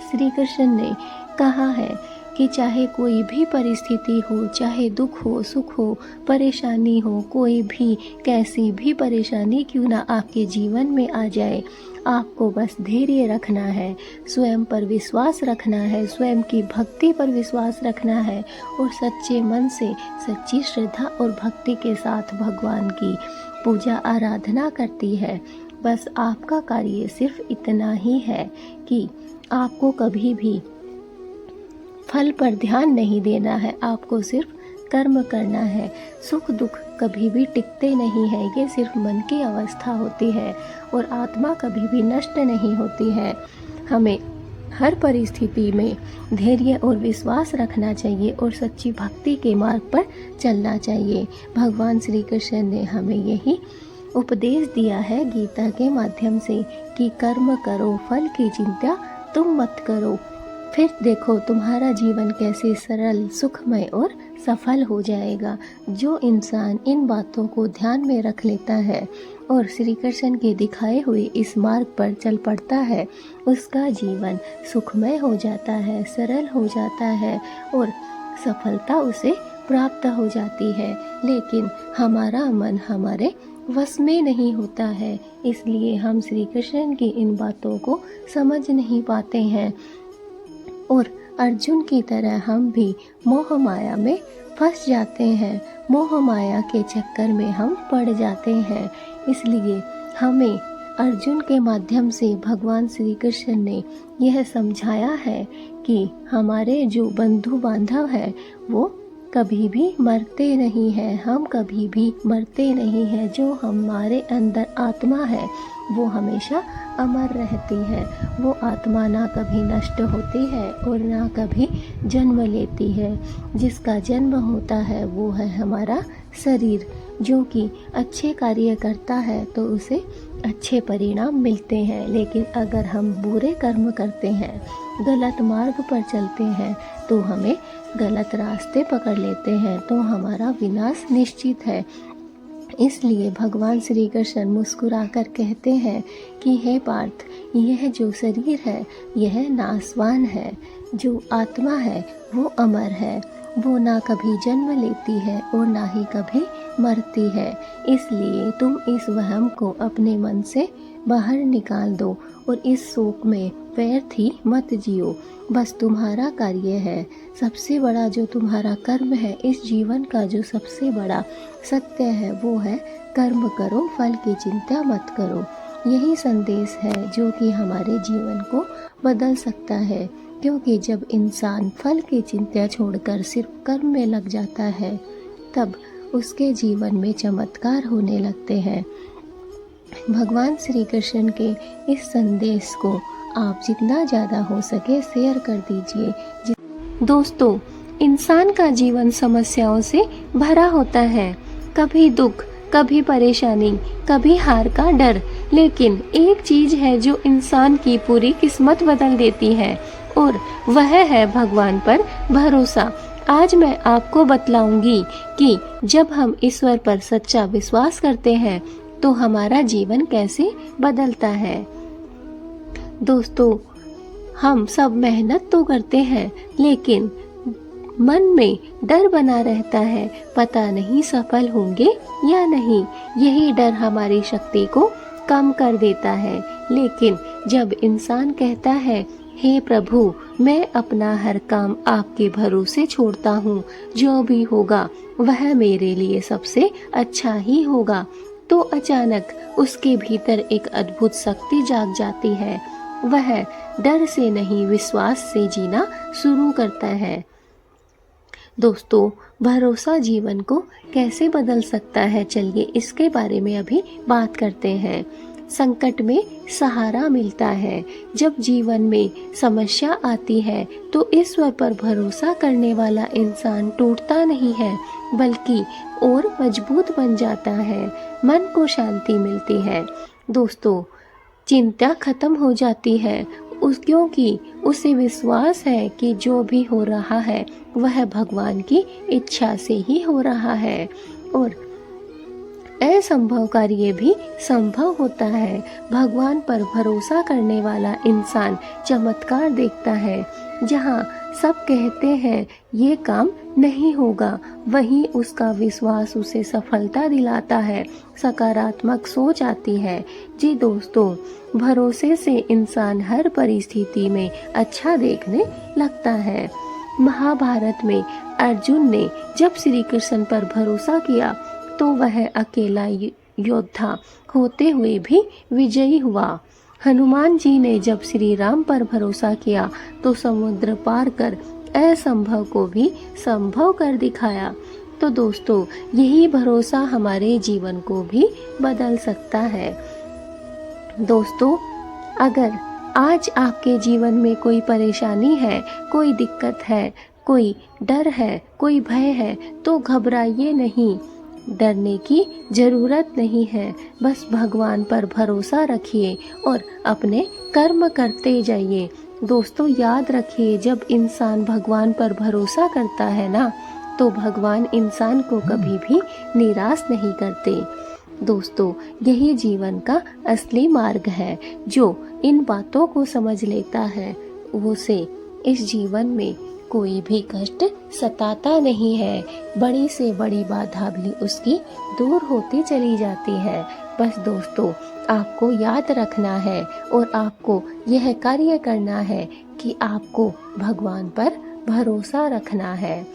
A: श्री कृष्ण ने कहा है कि चाहे कोई भी परिस्थिति हो, चाहे दुख हो, सुख हो, परेशानी हो, कोई भी कैसी भी परेशानी क्यों ना आपके जीवन में आ जाए, आपको बस धैर्य रखना है, स्वयं पर विश्वास रखना है, स्वयं की भक्ति पर विश्वास रखना है और सच्चे मन से सच्ची श्रद्धा और भक्ति के साथ भगवान की पूजा आराधना करती है। बस आपका कार्य सिर्फ इतना ही है कि आपको कभी भी फल पर ध्यान नहीं देना है, आपको सिर्फ कर्म करना है। सुख दुख कभी भी टिकते नहीं है, ये सिर्फ मन की अवस्था होती है और आत्मा कभी भी नष्ट नहीं होती है। हमें हर परिस्थिति में धैर्य और विश्वास रखना चाहिए और सच्ची भक्ति के मार्ग पर चलना चाहिए। भगवान श्री कृष्ण ने हमें यही उपदेश दिया है गीता के माध्यम से कि कर्म करो, फल की चिंता तुम मत करो, फिर देखो तुम्हारा जीवन कैसे सरल, सुखमय और सफल हो जाएगा। जो इंसान इन बातों को ध्यान में रख लेता है और श्री कृष्ण के दिखाए हुए इस मार्ग पर चल पड़ता है, उसका जीवन सुखमय हो जाता है, सरल हो जाता है और सफलता उसे प्राप्त हो जाती है। लेकिन हमारा मन हमारे वश में नहीं होता है, इसलिए हम श्री कृष्ण की इन बातों को समझ नहीं पाते हैं और अर्जुन की तरह हम भी मोह माया में फंस जाते हैं, मोह माया के चक्कर में हम पड़ जाते हैं। इसलिए हमें अर्जुन के माध्यम से भगवान श्री कृष्ण ने यह समझाया है कि हमारे जो बंधु बांधव है वो कभी भी मरते नहीं हैं, हम कभी भी मरते नहीं हैं। जो हमारे अंदर आत्मा है वो हमेशा अमर रहती है। वो आत्मा ना कभी नष्ट होती है और ना कभी जन्म लेती है। जिसका जन्म होता है वो है हमारा शरीर, जो कि अच्छे कार्य करता है तो उसे अच्छे परिणाम मिलते हैं। लेकिन अगर हम बुरे कर्म करते हैं, गलत मार्ग पर चलते हैं तो हमें गलत रास्ते पकड़ लेते हैं, तो हमारा विनाश निश्चित है। इसलिए भगवान श्री कृष्ण मुस्कुराकर कहते हैं कि हे पार्थ, यह जो शरीर है यह नाशवान है, जो आत्मा है वो अमर है, वो ना कभी जन्म लेती है और ना ही कभी मरती है। इसलिए तुम इस वहम को अपने मन से बाहर निकाल दो और इस शोक में व्यर्थ ही मत जियो। बस तुम्हारा कार्य है, सबसे बड़ा जो तुम्हारा कर्म है, इस जीवन का जो सबसे बड़ा सत्य है वो है कर्म करो, फल की चिंता मत करो। यही संदेश है जो कि हमारे जीवन को बदल सकता है, क्योंकि जब इंसान फल की चिंता छोड़कर सिर्फ कर्म में लग जाता है तब उसके जीवन में चमत्कार होने लगते हैं। भगवान श्री कृष्ण के इस संदेश को आप जितना ज़्यादा हो सके शेयर कर दीजिए। दोस्तों, इंसान का जीवन समस्याओं से भरा होता है, कभी दुख, कभी परेशानी, कभी हार का डर। लेकिन एक चीज है जो इंसान की पूरी किस्मत बदल देती है और वह है भगवान पर भरोसा। आज मैं आपको बतलाऊंगी कि जब हम ईश्वर पर सच्चा विश्वास करते हैं तो हमारा जीवन कैसे बदलता है। दोस्तों, हम सब मेहनत तो करते हैं लेकिन मन में डर बना रहता है, पता नहीं सफल होंगे या नहीं। यही डर हमारी शक्ति को कम कर देता है। लेकिन जब इंसान कहता है, हे प्रभु, मैं अपना हर काम आपके भरोसे छोड़ता हूँ, जो भी होगा वह मेरे लिए सबसे अच्छा ही होगा, तो अचानक उसके भीतर एक अद्भुत शक्ति जाग जाती है। वह डर से नहीं, विश्वास से जीना शुरू करता है। दोस्तों, भरोसा जीवन को कैसे बदल सकता है, चलिए इसके बारे में अभी बात करते हैं। संकट में सहारा मिलता है। जब जीवन में समस्या आती है तो ईश्वर पर भरोसा करने वाला इंसान टूटता नहीं है, बल्कि और मजबूत बन जाता है। मन को शांति मिलती है। दोस्तों, चिंता खत्म हो जाती है क्योंकि उसे विश्वास है कि जो भी हो रहा है वह भगवान की इच्छा से ही हो रहा है, और असंभव कार्य भी संभव होता है। भगवान पर भरोसा करने वाला इंसान चमत्कार देखता है। जहाँ सब कहते हैं ये काम नहीं होगा, वहीं उसका विश्वास उसे सफलता दिलाता है। सकारात्मक सोच आती है। जी दोस्तों, भरोसे से इंसान हर परिस्थिति में अच्छा देखने लगता है। महाभारत में अर्जुन ने जब श्री कृष्ण पर भरोसा किया तो वह अकेला योद्धा होते हुए भी विजयी हुआ। हनुमान जी ने जब श्री राम पर भरोसा किया तो समुद्र पार कर असंभव को भी संभव कर दिखाया। तो दोस्तों, यही भरोसा हमारे जीवन को भी बदल सकता है। दोस्तों, अगर आज आपके जीवन में कोई परेशानी है, कोई दिक्कत है, कोई डर है, कोई भय है, तो घबराइए नहीं। डरने की जरूरत नहीं है। बस भगवान पर भरोसा रखिए और अपने कर्म करते जाइए। दोस्तों, याद रखिए, जब इंसान भगवान पर भरोसा करता है ना, तो भगवान इंसान को कभी भी निराश नहीं करते। दोस्तों, यही जीवन का असली मार्ग है। जो इन बातों को समझ लेता है उसे इस जीवन में कोई भी कष्ट सताता नहीं है। बड़ी से बड़ी बाधा भी उसकी दूर होती चली जाती है। बस दोस्तों, आपको याद रखना है और आपको यह कार्य करना है कि आपको भगवान पर भरोसा रखना है।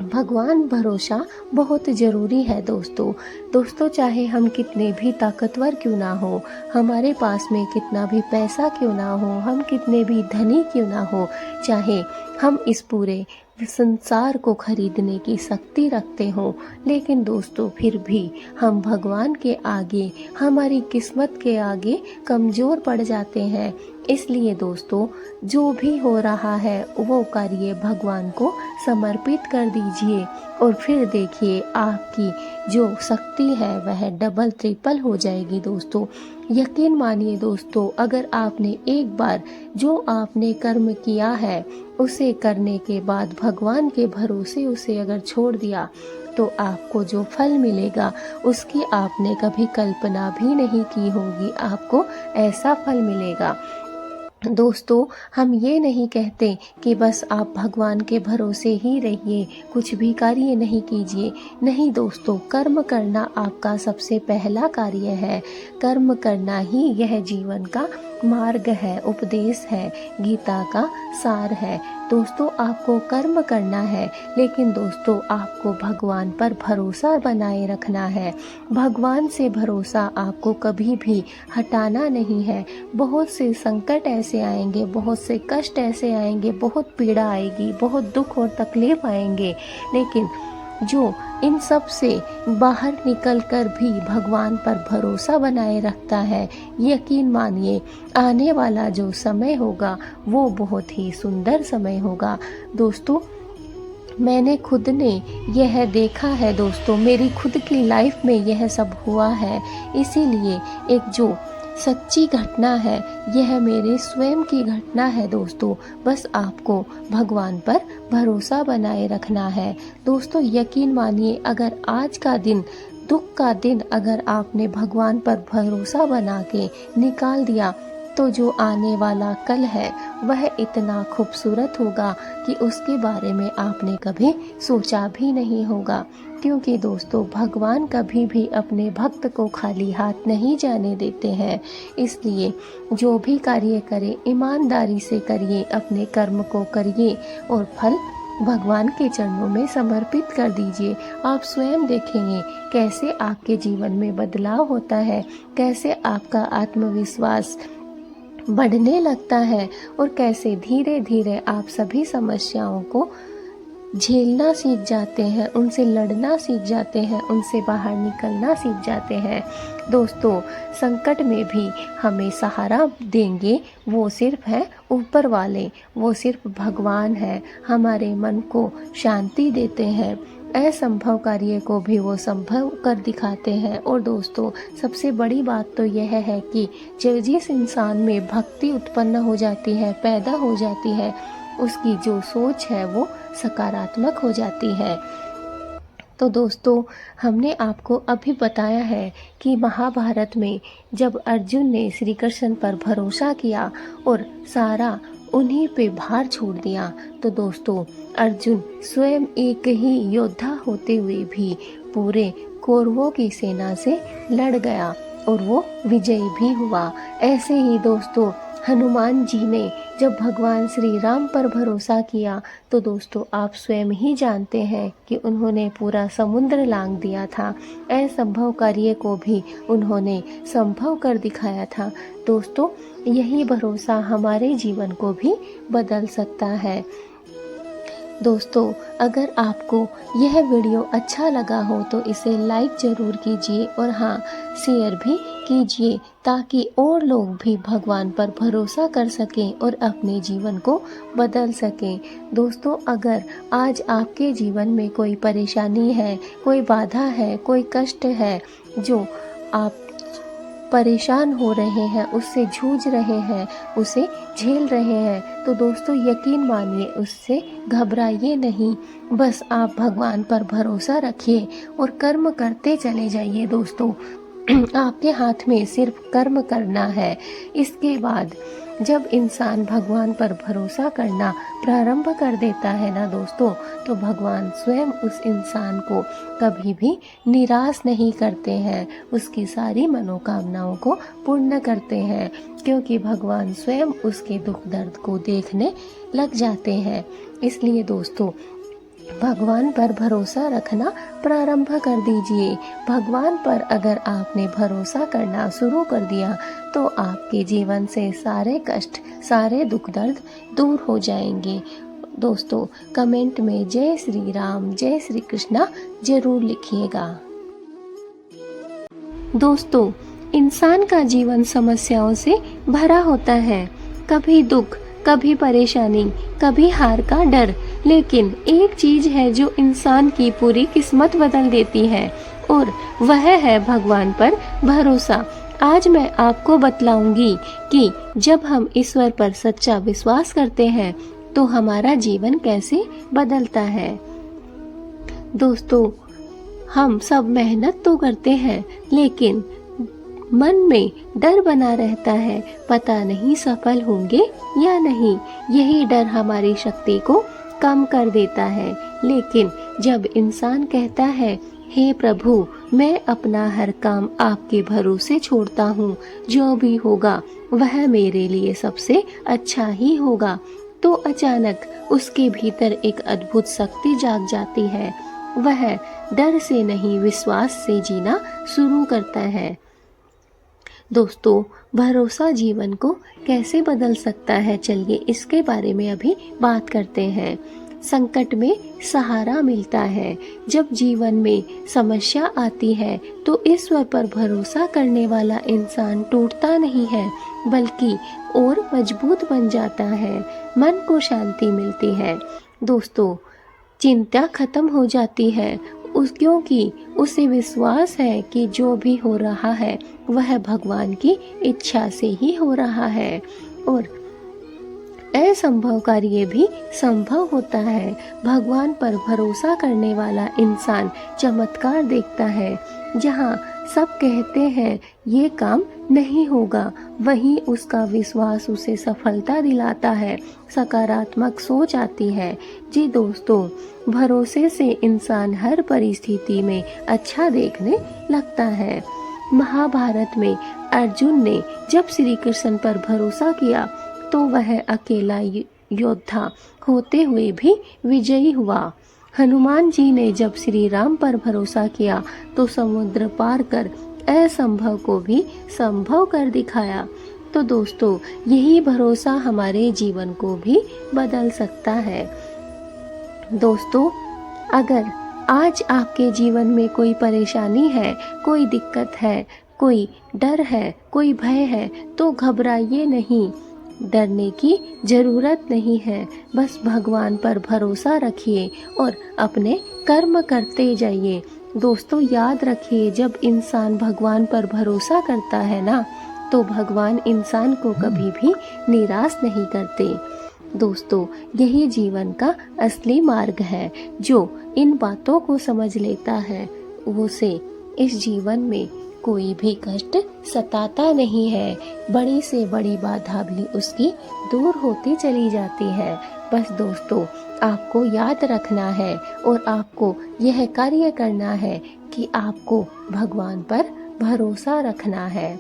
A: भगवान भरोसा बहुत जरूरी है दोस्तों, चाहे हम कितने भी ताकतवर क्यों ना हो, हमारे पास में कितना भी पैसा क्यों ना हो, हम कितने भी धनी क्यों ना हो, चाहे हम इस पूरे संसार को खरीदने की शक्ति रखते हो, लेकिन दोस्तों फिर भी हम भगवान के आगे, हमारी किस्मत के आगे कमजोर पड़ जाते हैं। इसलिए दोस्तों, जो भी हो रहा है वो कार्य भगवान को समर्पित कर दीजिए और फिर देखिए आपकी जो शक्ति है वह डबल ट्रिपल हो जाएगी। दोस्तों, यकीन मानिए दोस्तों, अगर आपने एक बार जो आपने कर्म किया है उसे करने के बाद भगवान के भरोसे उसे अगर छोड़ दिया तो आपको जो फल मिलेगा उसकी आपने कभी कल्पना भी नहीं की होगी। आपको ऐसा फल मिलेगा। दोस्तों, हम ये नहीं कहते कि बस आप भगवान के भरोसे ही रहिए, कुछ भी कार्य नहीं कीजिए। नहीं दोस्तों, कर्म करना आपका सबसे पहला कार्य है। कर्म करना ही यह जीवन का मार्ग है, उपदेश है, गीता का सार है। दोस्तों, आपको कर्म करना है, लेकिन दोस्तों आपको भगवान पर भरोसा बनाए रखना है। भगवान से भरोसा आपको कभी भी हटाना नहीं है। बहुत से संकट ऐसे आएंगे, बहुत से कष्ट ऐसे आएंगे, बहुत पीड़ा आएगी, बहुत दुख और तकलीफ आएंगे, लेकिन जो इन सब से बाहर निकलकर भी भगवान पर भरोसा बनाए रखता है, यकीन मानिए आने वाला जो समय होगा वो बहुत ही सुंदर समय होगा। दोस्तों, मैंने खुद ने यह देखा है दोस्तों, मेरी खुद की लाइफ में यह सब हुआ है। इसीलिए एक जो सच्ची घटना है यह मेरे स्वयं की घटना है दोस्तों। बस आपको भगवान पर भरोसा बनाए रखना है। दोस्तों, यकीन मानिए, अगर आज का दिन, दुख का दिन, अगर आपने भगवान पर भरोसा बना के निकाल दिया तो जो आने वाला कल है वह इतना खूबसूरत होगा कि उसके बारे में आपने कभी सोचा भी नहीं होगा। क्योंकि दोस्तों भगवान कभी भी अपने भक्त को खाली हाथ नहीं जाने देते हैं। इसलिए जो भी कार्य करें ईमानदारी से करिए, अपने कर्म को करिए और फल भगवान के चरणों में समर्पित कर दीजिए। आप स्वयं देखेंगे कैसे आपके जीवन में बदलाव होता है, कैसे आपका आत्मविश्वास बढ़ने लगता है और कैसे धीरे धीरे आप सभी समस्याओं को झेलना सीख जाते हैं, उनसे लड़ना सीख जाते हैं, उनसे बाहर निकलना सीख जाते हैं। दोस्तों संकट में भी हमें सहारा देंगे वो सिर्फ है ऊपर वाले, वो सिर्फ भगवान है। हमारे मन को शांति देते हैं, असंभव कार्य को भी वो संभव कर दिखाते हैं। और दोस्तों सबसे बड़ी बात तो यह है कि जिस इंसान में भक्ति उत्पन्न हो जाती है, पैदा हो जाती है, उसकी जो सोच है वो सकारात्मक हो जाती है। तो दोस्तों हमने आपको अभी बताया है कि महाभारत में जब अर्जुन ने श्री कृष्ण पर भरोसा किया और सारा उन्हीं पे भार छोड़ दिया, तो दोस्तों अर्जुन स्वयं एक ही योद्धा होते हुए भी पूरे कौरवों की सेना से लड़ गया और वो विजयी भी हुआ। ऐसे ही दोस्तों हनुमान जी ने जब भगवान श्री राम पर भरोसा किया तो दोस्तों आप स्वयं ही जानते हैं कि उन्होंने पूरा समुद्र लांघ दिया था। असंभव कार्य को भी उन्होंने संभव कर दिखाया था। दोस्तों यही भरोसा हमारे जीवन को भी बदल सकता है। दोस्तों अगर आपको यह वीडियो अच्छा लगा हो तो इसे लाइक ज़रूर कीजिए और हाँ शेयर भी कीजिए ताकि और लोग भी भगवान पर भरोसा कर सकें और अपने जीवन को बदल सकें। दोस्तों अगर आज आपके जीवन में कोई परेशानी है, कोई बाधा है, कोई कष्ट है, जो आप परेशान हो रहे हैं, उससे जूझ रहे हैं, उसे झेल रहे हैं, तो दोस्तों यकीन मानिए उससे घबराइए नहीं। बस आप भगवान पर भरोसा रखिए और कर्म करते चले जाइए। दोस्तों आपके हाथ में सिर्फ कर्म करना है। इसके बाद जब इंसान भगवान पर भरोसा करना प्रारंभ कर देता है ना दोस्तों, तो भगवान स्वयं उस इंसान को कभी भी निराश नहीं करते हैं, उसकी सारी मनोकामनाओं को पूर्ण करते हैं, क्योंकि भगवान स्वयं उसके दुख दर्द को देखने लग जाते हैं। इसलिए दोस्तों भगवान पर भरोसा रखना प्रारंभ कर दीजिए। भगवान पर अगर आपने भरोसा करना शुरू कर दिया तो आपके जीवन से सारे कष्ट, सारे दुख दर्द दूर हो जाएंगे। दोस्तों कमेंट में जय श्री राम, जय श्री कृष्णा जरूर लिखिएगा। दोस्तों इंसान का जीवन समस्याओं से भरा होता है, कभी दुख, कभी परेशानी, कभी हार का डर, लेकिन एक चीज है जो इंसान की पूरी किस्मत बदल देती है और वह है भगवान पर भरोसा। आज मैं आपको बतलाऊंगी कि जब हम ईश्वर पर सच्चा विश्वास करते हैं तो हमारा जीवन कैसे बदलता है। दोस्तों हम सब मेहनत तो करते हैं लेकिन मन में डर बना रहता है, पता नहीं सफल होंगे या नहीं। यही डर हमारी शक्ति को कम कर देता है। लेकिन जब इंसान कहता है हे प्रभु मैं अपना हर काम आपके भरोसे छोड़ता हूँ, जो भी होगा वह मेरे लिए सबसे अच्छा ही होगा, तो अचानक उसके भीतर एक अद्भुत शक्ति जाग जाती है। वह डर से नहीं विश्वास से जीना शुरू करता है। दोस्तों भरोसा जीवन को कैसे बदल सकता है, चलिए इसके बारे में अभी बात करते हैं। संकट में सहारा मिलता है। जब जीवन में समस्या आती है तो ईश्वर पर भरोसा करने वाला इंसान टूटता नहीं है बल्कि और मजबूत बन जाता है, मन को शांति मिलती है। दोस्तों चिंता खत्म हो जाती है क्योंकि उसे विश्वास है कि जो भी हो रहा है वह भगवान की इच्छा से ही हो रहा है और असंभव कार्य भी संभव होता है। भगवान पर भरोसा करने वाला इंसान चमत्कार देखता है। जहाँ सब कहते हैं ये काम नहीं होगा, वहीं उसका विश्वास उसे सफलता दिलाता है, सकारात्मक सोच आती है। जी दोस्तों, भरोसे से इंसान हर परिस्थिति में अच्छा देखने लगता है। महाभारत में अर्जुन ने जब श्री कृष्ण पर भरोसा किया तो वह अकेला योद्धा होते हुए भी विजयी हुआ। हनुमान जी ने जब श्री राम पर भरोसा किया तो समुद्र पार कर असंभव को भी संभव कर दिखाया। तो दोस्तों, यही भरोसा हमारे जीवन को भी बदल सकता है। दोस्तों, अगर आज आपके जीवन में कोई परेशानी है, कोई दिक्कत है, कोई डर है, कोई भय है, तो घबराइए नहीं, डरने की जरूरत नहीं है। बस भगवान पर भरोसा रखिए और अपने कर्म करते जाइए। दोस्तों, याद रखिए, जब इंसान भगवान पर भरोसा करता है ना, तो भगवान इंसान को कभी भी निराश नहीं करते। दोस्तों, यही जीवन का असली मार्ग है। जो इन बातों को समझ लेता है उसे इस जीवन में कोई भी कष्ट सताता नहीं है। बड़ी से बड़ी बाधा भी उसकी दूर होती चली जाती है। बस दोस्तों, आपको याद रखना है और आपको यह कार्य करना है कि आपको भगवान पर भरोसा रखना है।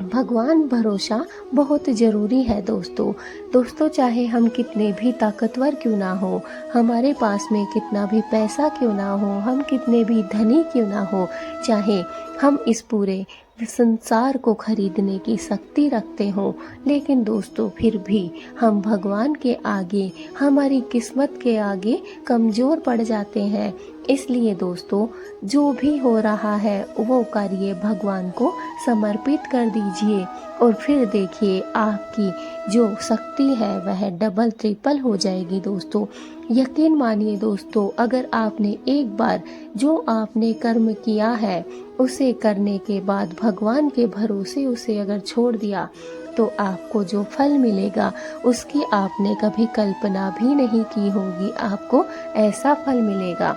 A: भगवान भरोसा बहुत जरूरी है दोस्तों, चाहे हम कितने भी ताकतवर क्यों ना हो, हमारे पास में कितना भी पैसा क्यों ना हो, हम कितने भी धनी क्यों ना हो, चाहे हम इस पूरे संसार को खरीदने की शक्ति रखते हो, लेकिन दोस्तों फिर भी हम भगवान के आगे, हमारी किस्मत के आगे कमजोर पड़ जाते हैं। इसलिए दोस्तों, जो भी हो रहा है वो कार्य भगवान को समर्पित कर दीजिए और फिर देखिए आपकी जो शक्ति है वह डबल ट्रिपल हो जाएगी। दोस्तों, यकीन मानिए दोस्तों, अगर आपने एक बार जो आपने कर्म किया है उसे करने के बाद भगवान के भरोसे उसे अगर छोड़ दिया तो आपको जो फल मिलेगा उसकी आपने कभी कल्पना भी नहीं की होगी। आपको ऐसा फल मिलेगा।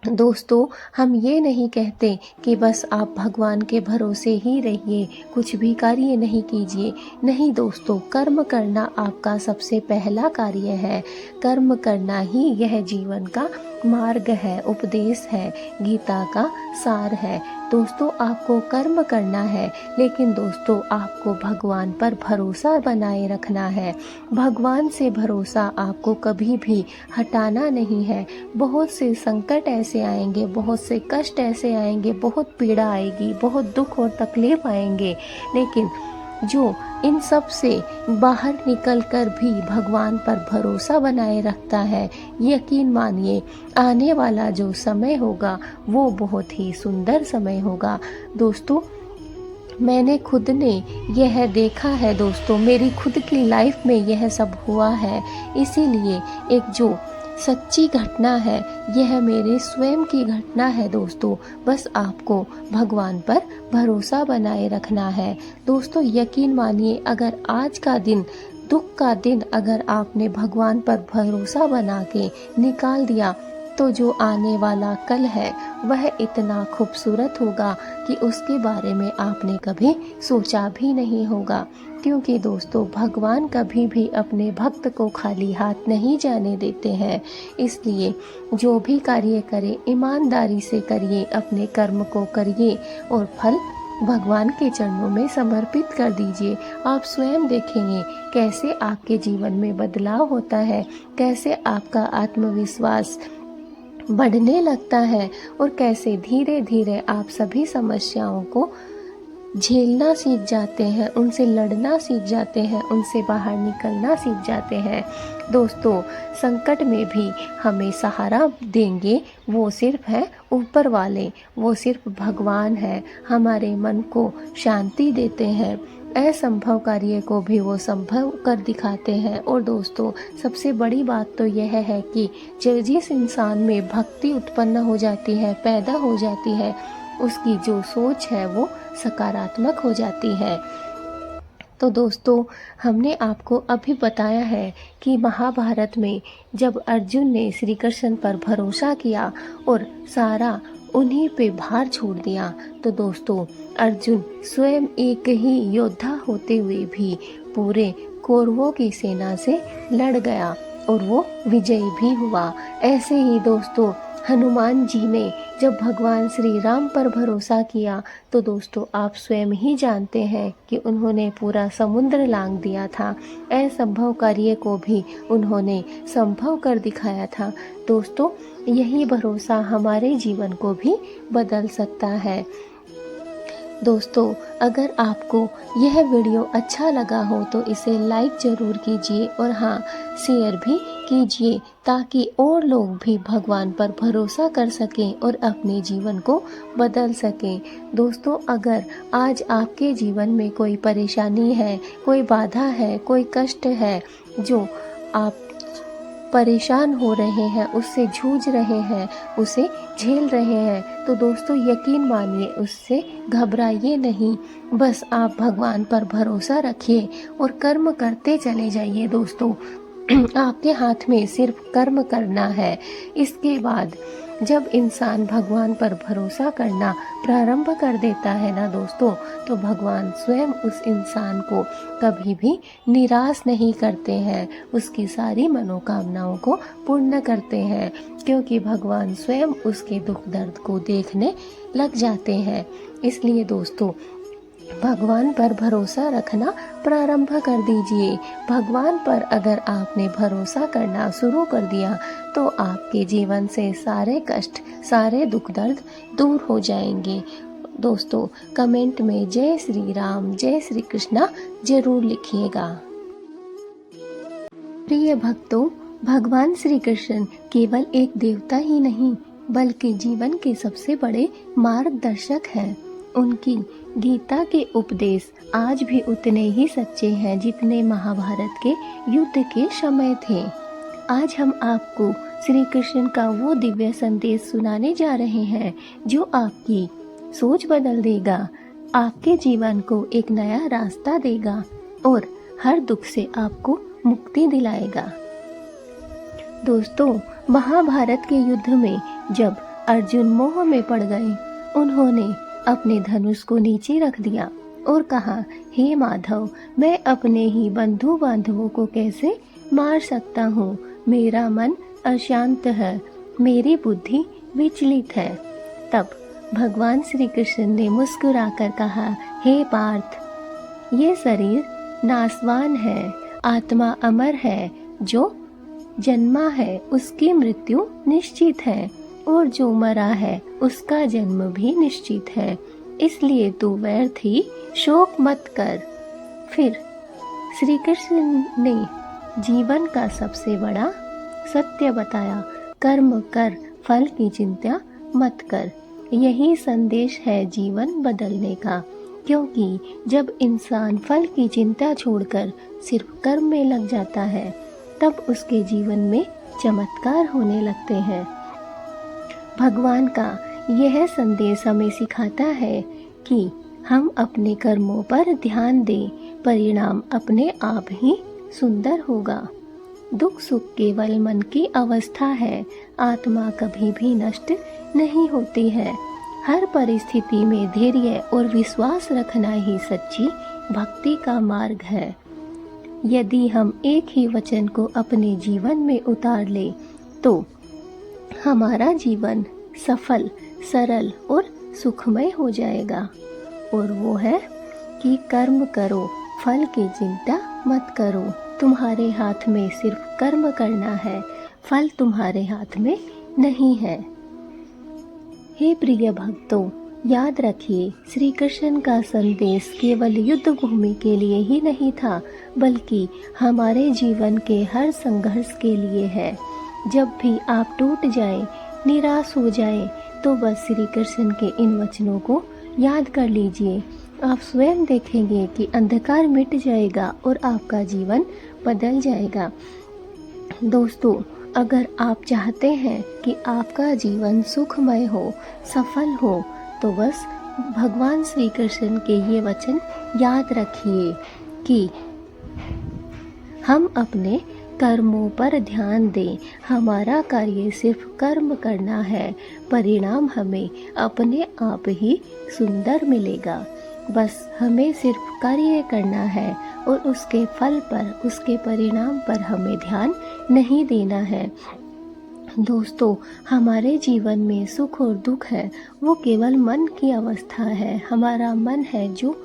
A: दोस्तों, हम ये नहीं कहते कि बस आप भगवान के भरोसे ही रहिए, कुछ भी कार्य नहीं कीजिए। नहीं दोस्तों, कर्म करना आपका सबसे पहला कार्य है। कर्म करना ही यह जीवन का मार्ग है, उपदेश है, गीता का सार है। दोस्तों, आपको कर्म करना है, लेकिन दोस्तों आपको भगवान पर भरोसा बनाए रखना है। भगवान से भरोसा आपको कभी भी हटाना नहीं है। बहुत से संकट ऐसे आएंगे, बहुत से कष्ट ऐसे आएंगे, बहुत पीड़ा आएगी, बहुत दुख और तकलीफ आएंगे, लेकिन जो इन सब से बाहर निकलकर भी भगवान पर भरोसा बनाए रखता है, यकीन मानिए आने वाला जो समय होगा वो बहुत ही सुंदर समय होगा। दोस्तों, मैंने खुद ने यह देखा है दोस्तों, मेरी खुद की लाइफ में यह सब हुआ है। इसीलिए एक जो सच्ची घटना है यह मेरे स्वयं की घटना है दोस्तों। बस आपको भगवान पर भरोसा बनाए रखना है। दोस्तों, यकीन मानिए, अगर आज का दिन, दुख का दिन, अगर आपने भगवान पर भरोसा बना के निकाल दिया तो जो आने वाला कल है वह इतना खूबसूरत होगा कि उसके बारे में आपने कभी सोचा भी नहीं होगा। क्योंकि दोस्तों, भगवान कभी भी अपने भक्त को खाली हाथ नहीं जाने देते हैं। इसलिए जो भी कार्य करें ईमानदारी से करिए, अपने कर्म को करिए और फल भगवान के चरणों में समर्पित कर दीजिए। आप स्वयं देखेंगे कैसे आपके जीवन में बदलाव होता है, कैसे आपका आत्मविश्वास बढ़ने लगता है और कैसे धीरे धीरे आप सभी समस्याओं को झेलना सीख जाते हैं, उनसे लड़ना सीख जाते हैं, उनसे बाहर निकलना सीख जाते हैं। दोस्तों, संकट में भी हमें सहारा देंगे वो सिर्फ है ऊपर वाले, वो सिर्फ भगवान है। हमारे मन को शांति देते हैं, असंभव कार्य को भी वो संभव कर दिखाते हैं। और दोस्तों, सबसे बड़ी बात तो यह है कि जिस इंसान में भक्ति उत्पन्न हो जाती है, पैदा हो जाती है, उसकी जो सोच है वो सकारात्मक हो जाती है। तो दोस्तों, हमने आपको अभी बताया है कि महाभारत में जब अर्जुन ने श्री कृष्ण पर भरोसा किया और सारा उन्हीं पे भार छोड़ दिया। तो दोस्तों, अर्जुन स्वयं एक ही योद्धा होते हुए भी पूरे कौरवों की सेना से लड़ गया और वो विजयी भी हुआ। ऐसे ही दोस्तों, हनुमान जी ने जब भगवान श्री राम पर भरोसा किया तो दोस्तों, आप स्वयं ही जानते हैं कि उन्होंने पूरा समुद्र लांघ दिया था। असंभव कार्य को भी उन्होंने संभव कर दिखाया था। दोस्तों, यही भरोसा हमारे जीवन को भी बदल सकता है। दोस्तों, अगर आपको यह वीडियो अच्छा लगा हो तो इसे लाइक ज़रूर कीजिए और हाँ, शेयर भी कीजिए ताकि और लोग भी भगवान पर भरोसा कर सकें और अपने जीवन को बदल सकें। दोस्तों, अगर आज आपके जीवन में कोई परेशानी है, कोई बाधा है, कोई कष्ट है, जो आप परेशान हो रहे हैं, उससे जूझ रहे हैं, उसे झेल रहे हैं, तो दोस्तों यकीन मानिए, उससे घबराइए नहीं। बस आप भगवान पर भरोसा रखिए और कर्म करते चले जाइए। दोस्तों, आपके हाथ में सिर्फ कर्म करना है। इसके बाद जब इंसान भगवान पर भरोसा करना प्रारंभ कर देता है ना दोस्तों, तो भगवान स्वयं उस इंसान को कभी भी निराश नहीं करते हैं, उसकी सारी मनोकामनाओं को पूर्ण करते हैं, क्योंकि भगवान स्वयं उसके दुख दर्द को देखने लग जाते हैं। इसलिए दोस्तों, भगवान पर भरोसा रखना प्रारंभ कर दीजिए। भगवान पर अगर आपने भरोसा करना शुरू कर दिया तो आपके जीवन से सारे कष्ट, सारे दुख दर्द दूर हो जाएंगे। दोस्तों, कमेंट में जय श्री राम, जय श्री कृष्णा जरूर लिखिएगा। प्रिय भक्तों, भगवान श्री कृष्ण केवल एक देवता ही नहीं बल्कि जीवन के सबसे बड़े मार्गदर्शक हैं। उनकी गीता के उपदेश आज भी उतने ही सच्चे हैं जितने महाभारत के युद्ध के समय थे। आज हम आपको श्री कृष्ण का वो दिव्य संदेश सुनाने जा रहे हैं जो आपकी सोच बदल देगा, आपके जीवन को एक नया रास्ता देगा और हर दुख से आपको मुक्ति दिलाएगा। दोस्तों, महाभारत के युद्ध में जब अर्जुन मोह में पड़ गए, उन्होंने अपने धनुष को नीचे रख दिया और कहा, हे माधव, मैं अपने ही बंधु बांधवों को कैसे मार सकता हूँ? मेरा मन अशांत है, मेरी बुद्धि विचलित है। तब भगवान श्री कृष्ण ने मुस्कुराकर कहा, हे पार्थ, ये शरीर नाशवान है, आत्मा अमर है। जो जन्मा है उसकी मृत्यु निश्चित है और जो मरा है उसका जन्म भी निश्चित है। इसलिए तू व्यर्थ ही शोक मत कर। फिर श्री कृष्ण ने जीवन का सबसे बड़ा सत्य बताया, कर्म कर, फल की चिंता मत कर। यही संदेश है जीवन बदलने का, क्योंकि जब इंसान फल की चिंता छोड़कर सिर्फ कर्म में लग जाता है, तब उसके जीवन में चमत्कार होने लगते हैं। भगवान का यह संदेश हमें सिखाता है कि हम अपने कर्मों पर ध्यान दें, परिणाम अपने आप ही सुंदर होगा। दुख सुख केवल मन की अवस्था है, आत्मा कभी भी नष्ट नहीं होती है। हर परिस्थिति में धैर्य और विश्वास रखना ही सच्ची भक्ति का मार्ग है। यदि हम एक ही वचन को अपने जीवन में उतार ले तो हमारा जीवन सफल, सरल और सुखमय हो जाएगा। और वो है कि कर्म करो, फल की चिंता मत करो। तुम्हारे हाथ में सिर्फ कर्म करना है, फल तुम्हारे हाथ में नहीं है। हे प्रिय भक्तों, याद रखिए, श्री कृष्ण का संदेश केवल युद्ध भूमि के लिए ही नहीं था, बल्कि हमारे जीवन के हर संघर्ष के लिए है। जब भी आप टूट जाएं, निराश हो जाएं, तो बस श्री कृष्ण के इन वचनों को याद कर लीजिए। आप स्वयं देखेंगे कि अंधकार मिट जाएगा और आपका जीवन बदल जाएगा। दोस्तों, अगर आप चाहते हैं कि आपका जीवन सुखमय हो, सफल हो, तो बस भगवान श्री कृष्ण के ये वचन याद रखिए कि हम अपने कर्मों पर ध्यान दें। हमारा कार्य सिर्फ कर्म करना है, परिणाम हमें अपने आप ही सुंदर मिलेगा। बस हमें सिर्फ कार्य करना है और उसके फल पर, उसके परिणाम पर हमें ध्यान नहीं देना है। दोस्तों, हमारे जीवन में सुख और दुख है वो केवल मन की अवस्था है। हमारा मन है जो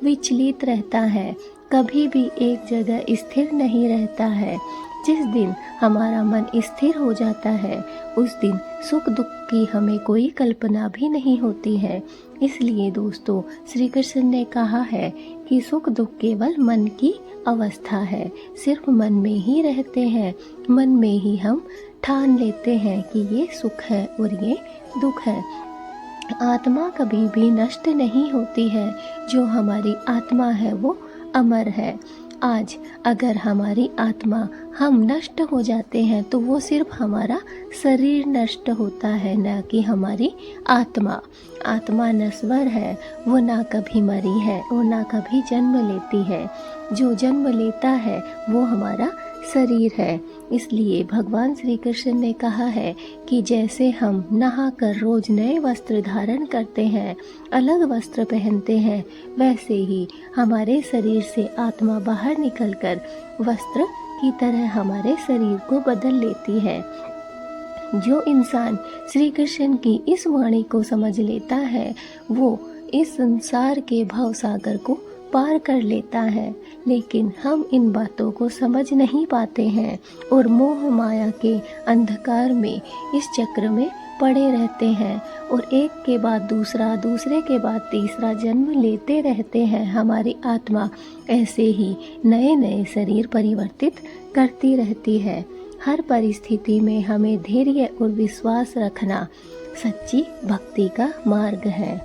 A: विचलित रहता है, कभी भी एक जगह स्थिर नहीं रहता है। जिस दिन हमारा मन स्थिर हो जाता है उस दिन सुख दुख की हमें कोई कल्पना भी नहीं होती है। इसलिए दोस्तों, श्री कृष्ण ने कहा है कि सुख दुख केवल मन की अवस्था है, सिर्फ मन में ही रहते हैं। मन में ही हम ठान लेते हैं कि ये सुख है और ये दुख है। आत्मा कभी भी नष्ट नहीं होती है। जो हमारी आत्मा है वो अमर है। आज अगर हमारी आत्मा हम नष्ट हो जाते हैं तो वो सिर्फ हमारा शरीर नष्ट होता है, न कि हमारी आत्मा। आत्मा नश्वर है, वो ना कभी मरी है और ना कभी जन्म लेती है। जो जन्म लेता है वो हमारा शरीर है। इसलिए भगवान श्री कृष्ण ने कहा है कि जैसे हम नहाकर रोज नए वस्त्र धारण करते हैं, अलग वस्त्र पहनते हैं, वैसे ही हमारे शरीर से आत्मा बाहर निकलकर वस्त्र की तरह हमारे शरीर को बदल लेती है। जो इंसान श्री कृष्ण की इस वाणी को समझ लेता है वो इस संसार के भवसागर को पार कर लेता है। लेकिन हम इन बातों को समझ नहीं पाते हैं और मोह माया के अंधकार में इस चक्र में पड़े रहते हैं और एक के बाद दूसरा, दूसरे के बाद तीसरा जन्म लेते रहते हैं। हमारी आत्मा ऐसे ही नए नए शरीर परिवर्तित करती रहती है। हर परिस्थिति में हमें धैर्य और विश्वास रखना सच्ची भक्ति का मार्ग है।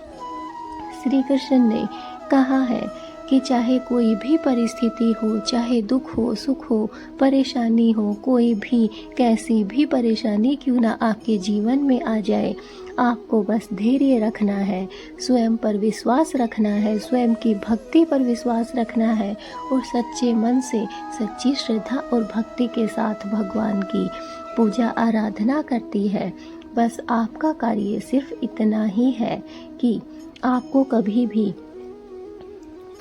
A: श्री कृष्ण ने कहा है कि चाहे कोई भी परिस्थिति हो, चाहे दुख हो, सुख हो, परेशानी हो, कोई भी कैसी भी परेशानी क्यों ना आपके जीवन में आ जाए, आपको बस धैर्य रखना है, स्वयं पर विश्वास रखना है, स्वयं की भक्ति पर विश्वास रखना है और सच्चे मन से, सच्ची श्रद्धा और भक्ति के साथ भगवान की पूजा आराधना करती है। बस आपका कार्य सिर्फ इतना ही है कि आपको कभी भी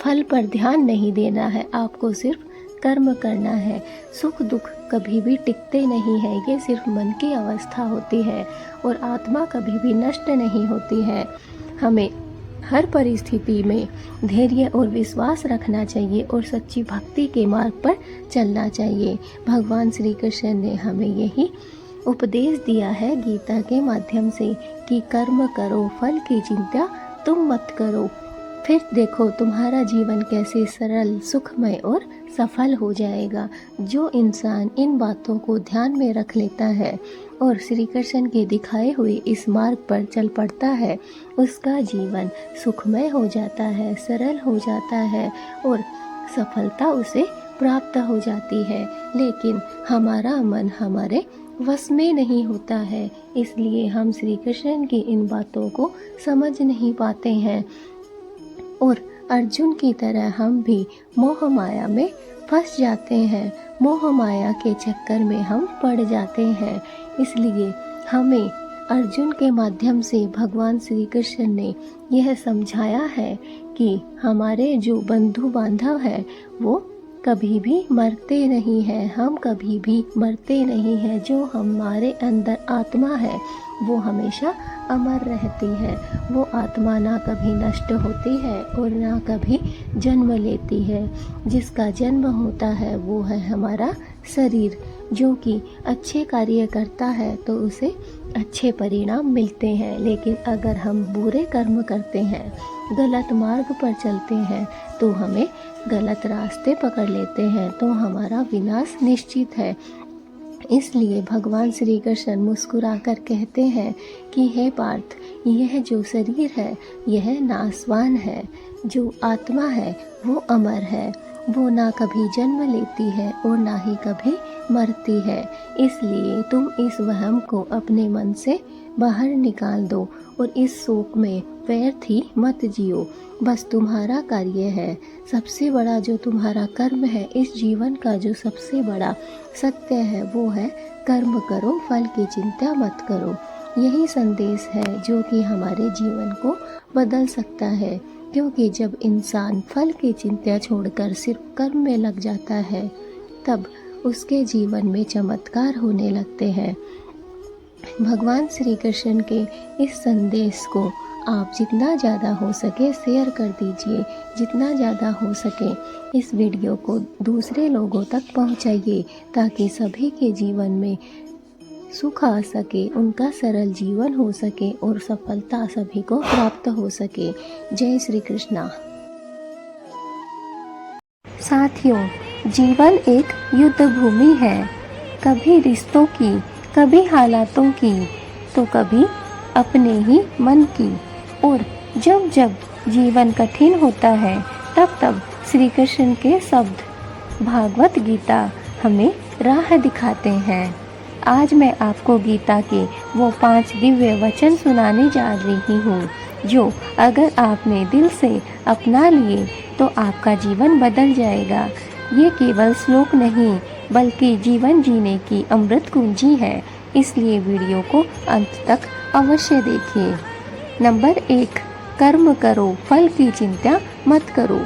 A: फल पर ध्यान नहीं देना है, आपको सिर्फ कर्म करना है। सुख दुख कभी भी टिकते नहीं है, ये सिर्फ मन की अवस्था होती है और आत्मा कभी भी नष्ट नहीं होती है। हमें हर परिस्थिति में धैर्य और विश्वास रखना चाहिए और सच्ची भक्ति के मार्ग पर चलना चाहिए। भगवान श्री कृष्ण ने हमें यही उपदेश दिया है गीता के माध्यम से कि कर्म करो, फल की चिंता तुम मत करो, फिर देखो तुम्हारा जीवन कैसे सरल, सुखमय और सफल हो जाएगा। जो इंसान इन बातों को ध्यान में रख लेता है और श्री कृष्ण के दिखाए हुए इस मार्ग पर चल पड़ता है, उसका जीवन सुखमय हो जाता है, सरल हो जाता है और सफलता उसे प्राप्त हो जाती है। लेकिन हमारा मन हमारे वश में नहीं होता है, इसलिए हम श्री कृष्ण की इन बातों को समझ नहीं पाते हैं और अर्जुन की तरह हम भी मोह माया में फंस जाते हैं। मोह माया के चक्कर में हम पड़ जाते हैं। इसलिए हमें अर्जुन के माध्यम से भगवान श्री कृष्ण ने यह समझाया है कि हमारे जो बंधु बांधव है वो कभी भी मरते नहीं हैं, हम कभी भी मरते नहीं हैं। जो हमारे अंदर आत्मा है वो हमेशा अमर रहती है। वो आत्मा ना कभी नष्ट होती है और ना कभी जन्म लेती है। जिसका जन्म होता है वो है हमारा शरीर, जो कि अच्छे कार्य करता है तो उसे अच्छे परिणाम मिलते हैं। लेकिन अगर हम बुरे कर्म करते हैं, गलत मार्ग पर चलते हैं तो हमें गलत रास्ते पकड़ लेते हैं, तो हमारा विनाश निश्चित है। इसलिए भगवान श्री कृष्ण मुस्कुराकर कहते हैं कि हे पार्थ, यह जो शरीर है यह नाशवान है, जो आत्मा है वो अमर है, वो ना कभी जन्म लेती है और ना ही कभी मरती है। इसलिए तुम इस वहम को अपने मन से बाहर निकाल दो और इस शोक में व्यर्थ ही मत जियो। बस तुम्हारा कार्य है, सबसे बड़ा जो तुम्हारा कर्म है, इस जीवन का जो सबसे बड़ा सत्य है वो है कर्म करो, फल की चिंता मत करो। यही संदेश है जो कि हमारे जीवन को बदल सकता है, क्योंकि जब इंसान फल की चिंता छोड़कर सिर्फ कर्म में लग जाता है तब उसके जीवन में चमत्कार होने लगते हैं। भगवान श्री कृष्ण के इस संदेश को आप जितना ज़्यादा हो सके शेयर कर दीजिए, जितना ज़्यादा हो सके इस वीडियो को दूसरे लोगों तक पहुंचाइए, ताकि सभी के जीवन में सुख आ सके, उनका सरल जीवन हो सके और सफलता सभी को प्राप्त हो सके। जय श्री कृष्णा। साथियों, जीवन एक युद्ध भूमि है, कभी रिश्तों की, कभी हालातों की, तो कभी अपने ही मन की। और जब जब जीवन कठिन होता है तब तब श्री कृष्ण के शब्द भागवत गीता हमें राह दिखाते हैं। आज मैं आपको गीता के वो 5 दिव्य वचन सुनाने जा रही हूँ, जो अगर आपने दिल से अपना लिए तो आपका जीवन बदल जाएगा। ये केवल श्लोक नहीं बल्कि जीवन जीने की अमृत कुंजी है, इसलिए वीडियो को अंत तक अवश्य देखिए। नंबर 1, कर्म करो, फल की चिंता मत करो।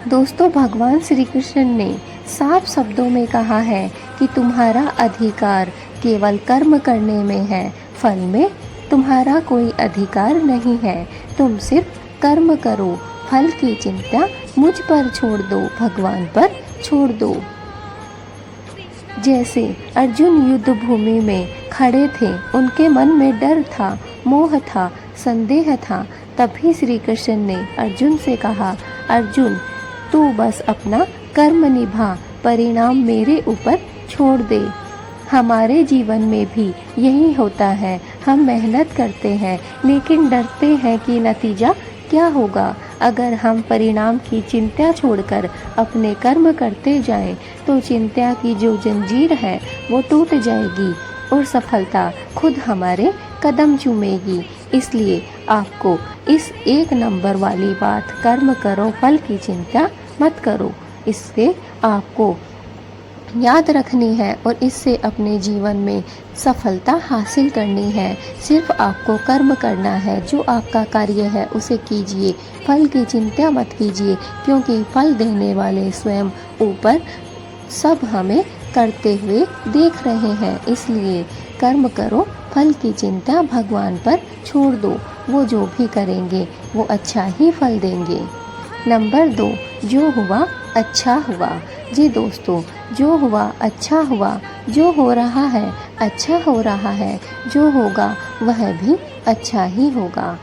A: दोस्तों, भगवान श्री कृष्ण ने साफ शब्दों में कहा है कि तुम्हारा अधिकार केवल कर्म करने में है, फल में तुम्हारा कोई अधिकार नहीं है। तुम सिर्फ कर्म करो, फल की चिंता मुझ पर छोड़ दो, भगवान पर छोड़ दो। जैसे अर्जुन युद्ध भूमि में खड़े थे, उनके मन में डर था, मोह था, संदेह था। तभी श्री कृष्ण ने अर्जुन से कहा, अर्जुन तू बस अपना कर्म निभा, परिणाम मेरे ऊपर छोड़ दे। हमारे जीवन में भी यही होता है, हम मेहनत करते हैं लेकिन डरते हैं कि नतीजा क्या होगा। अगर हम परिणाम की चिंता छोड़कर अपने कर्म करते जाएं, तो चिंता की जो जंजीर है वो टूट जाएगी और सफलता खुद हमारे कदम चूमेगी। इसलिए आपको इस 1 नंबर वाली बात, कर्म करो, फल की चिंता मत करो, इससे आपको याद रखनी है और इससे अपने जीवन में सफलता हासिल करनी है। सिर्फ आपको कर्म करना है, जो आपका कार्य है उसे कीजिए, फल की चिंता मत कीजिए, क्योंकि फल देने वाले स्वयं ऊपर सब हमें करते हुए देख रहे हैं। इसलिए कर्म करो, फल की चिंता भगवान पर छोड़ दो, वो जो भी करेंगे वो अच्छा ही फल देंगे। नंबर 2, जो हुआ अच्छा हुआ। जी दोस्तों, जो हुआ अच्छा हुआ, जो हो रहा है अच्छा हो रहा है, जो होगा वह भी अच्छा ही होगा।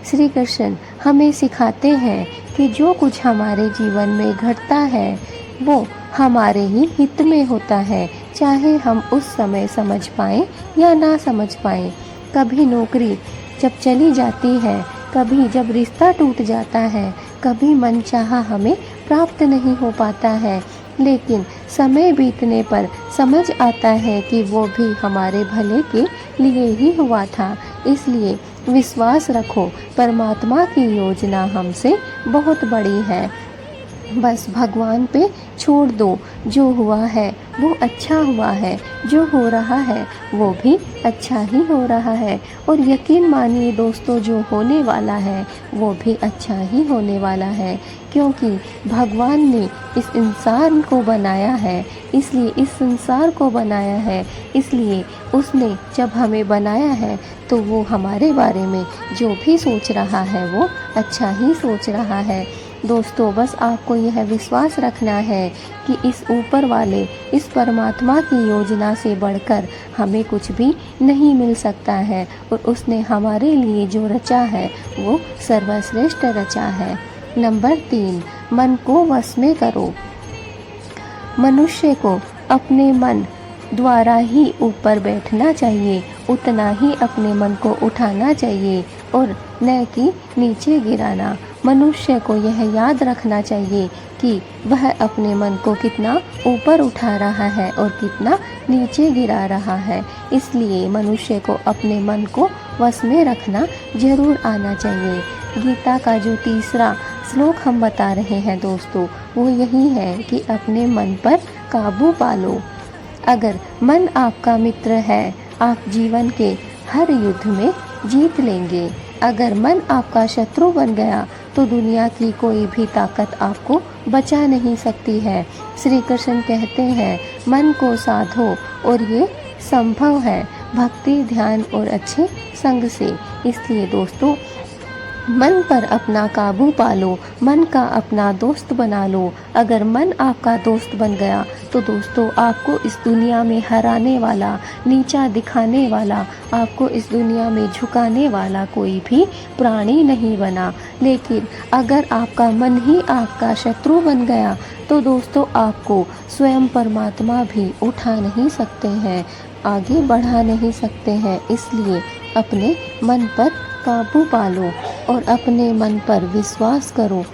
A: श्री कृष्ण हमें सिखाते हैं कि जो कुछ हमारे जीवन में घटता है वो हमारे ही हित में होता है, चाहे हम उस समय समझ पाएं या ना समझ पाएं। कभी नौकरी जब चली जाती है, कभी जब रिश्ता टूट जाता है, कभी मनचाहा हमें प्राप्त नहीं हो पाता है, लेकिन समय बीतने पर समझ आता है कि वो भी हमारे भले के लिए ही हुआ था। इसलिए विश्वास रखो, परमात्मा की योजना हमसे बहुत बड़ी है। बस भगवान पे छोड़ दो, जो हुआ है वो अच्छा हुआ है, जो हो रहा है वो भी अच्छा ही हो रहा है। और यकीन मानिए दोस्तों, जो होने वाला है वो भी अच्छा ही होने वाला है, क्योंकि भगवान ने इस इंसान को बनाया है, इसलिए इस संसार को बनाया है, इसलिए उसने जब हमें बनाया है तो वो हमारे बारे में जो भी सोच रहा है वो अच्छा ही सोच रहा है। दोस्तों, बस आपको यह विश्वास रखना है कि इस ऊपर वाले, इस परमात्मा की योजना से बढ़कर हमें कुछ भी नहीं मिल सकता है, और उसने हमारे लिए जो रचा है वो सर्वश्रेष्ठ रचा है। नंबर 3, मन को वश में करो। मनुष्य को अपने मन द्वारा ही ऊपर बैठना चाहिए, उतना ही अपने मन को उठाना चाहिए। और न कि नीचे गिराना। मनुष्य को यह याद रखना चाहिए कि वह अपने मन को कितना ऊपर उठा रहा है और कितना नीचे गिरा रहा है। इसलिए मनुष्य को अपने मन को वश में रखना जरूर आना चाहिए। गीता का जो तीसरा श्लोक हम बता रहे हैं दोस्तों, वो यही है कि अपने मन पर काबू पालो। अगर मन आपका मित्र है, आप जीवन के हर युद्ध में जीत लेंगे। अगर मन आपका शत्रु बन गया तो दुनिया की कोई भी ताकत आपको बचा नहीं सकती है। श्री कृष्ण कहते हैं, मन को साधो और ये संभव है भक्ति, ध्यान और अच्छे संग से। इसलिए दोस्तों, मन पर अपना काबू पालो, मन का अपना दोस्त बना लो। अगर मन आपका दोस्त बन गया तो दोस्तों, आपको इस दुनिया में हराने वाला, नीचा दिखाने वाला, आपको इस दुनिया में झुकाने वाला कोई भी प्राणी नहीं बना। लेकिन अगर आपका मन ही आपका शत्रु बन गया तो दोस्तों, आपको स्वयं परमात्मा भी उठा नहीं सकते हैं, आगे बढ़ा नहीं सकते हैं। इसलिए अपने मन पर काबू पालो और अपने मन पर विश्वास करो।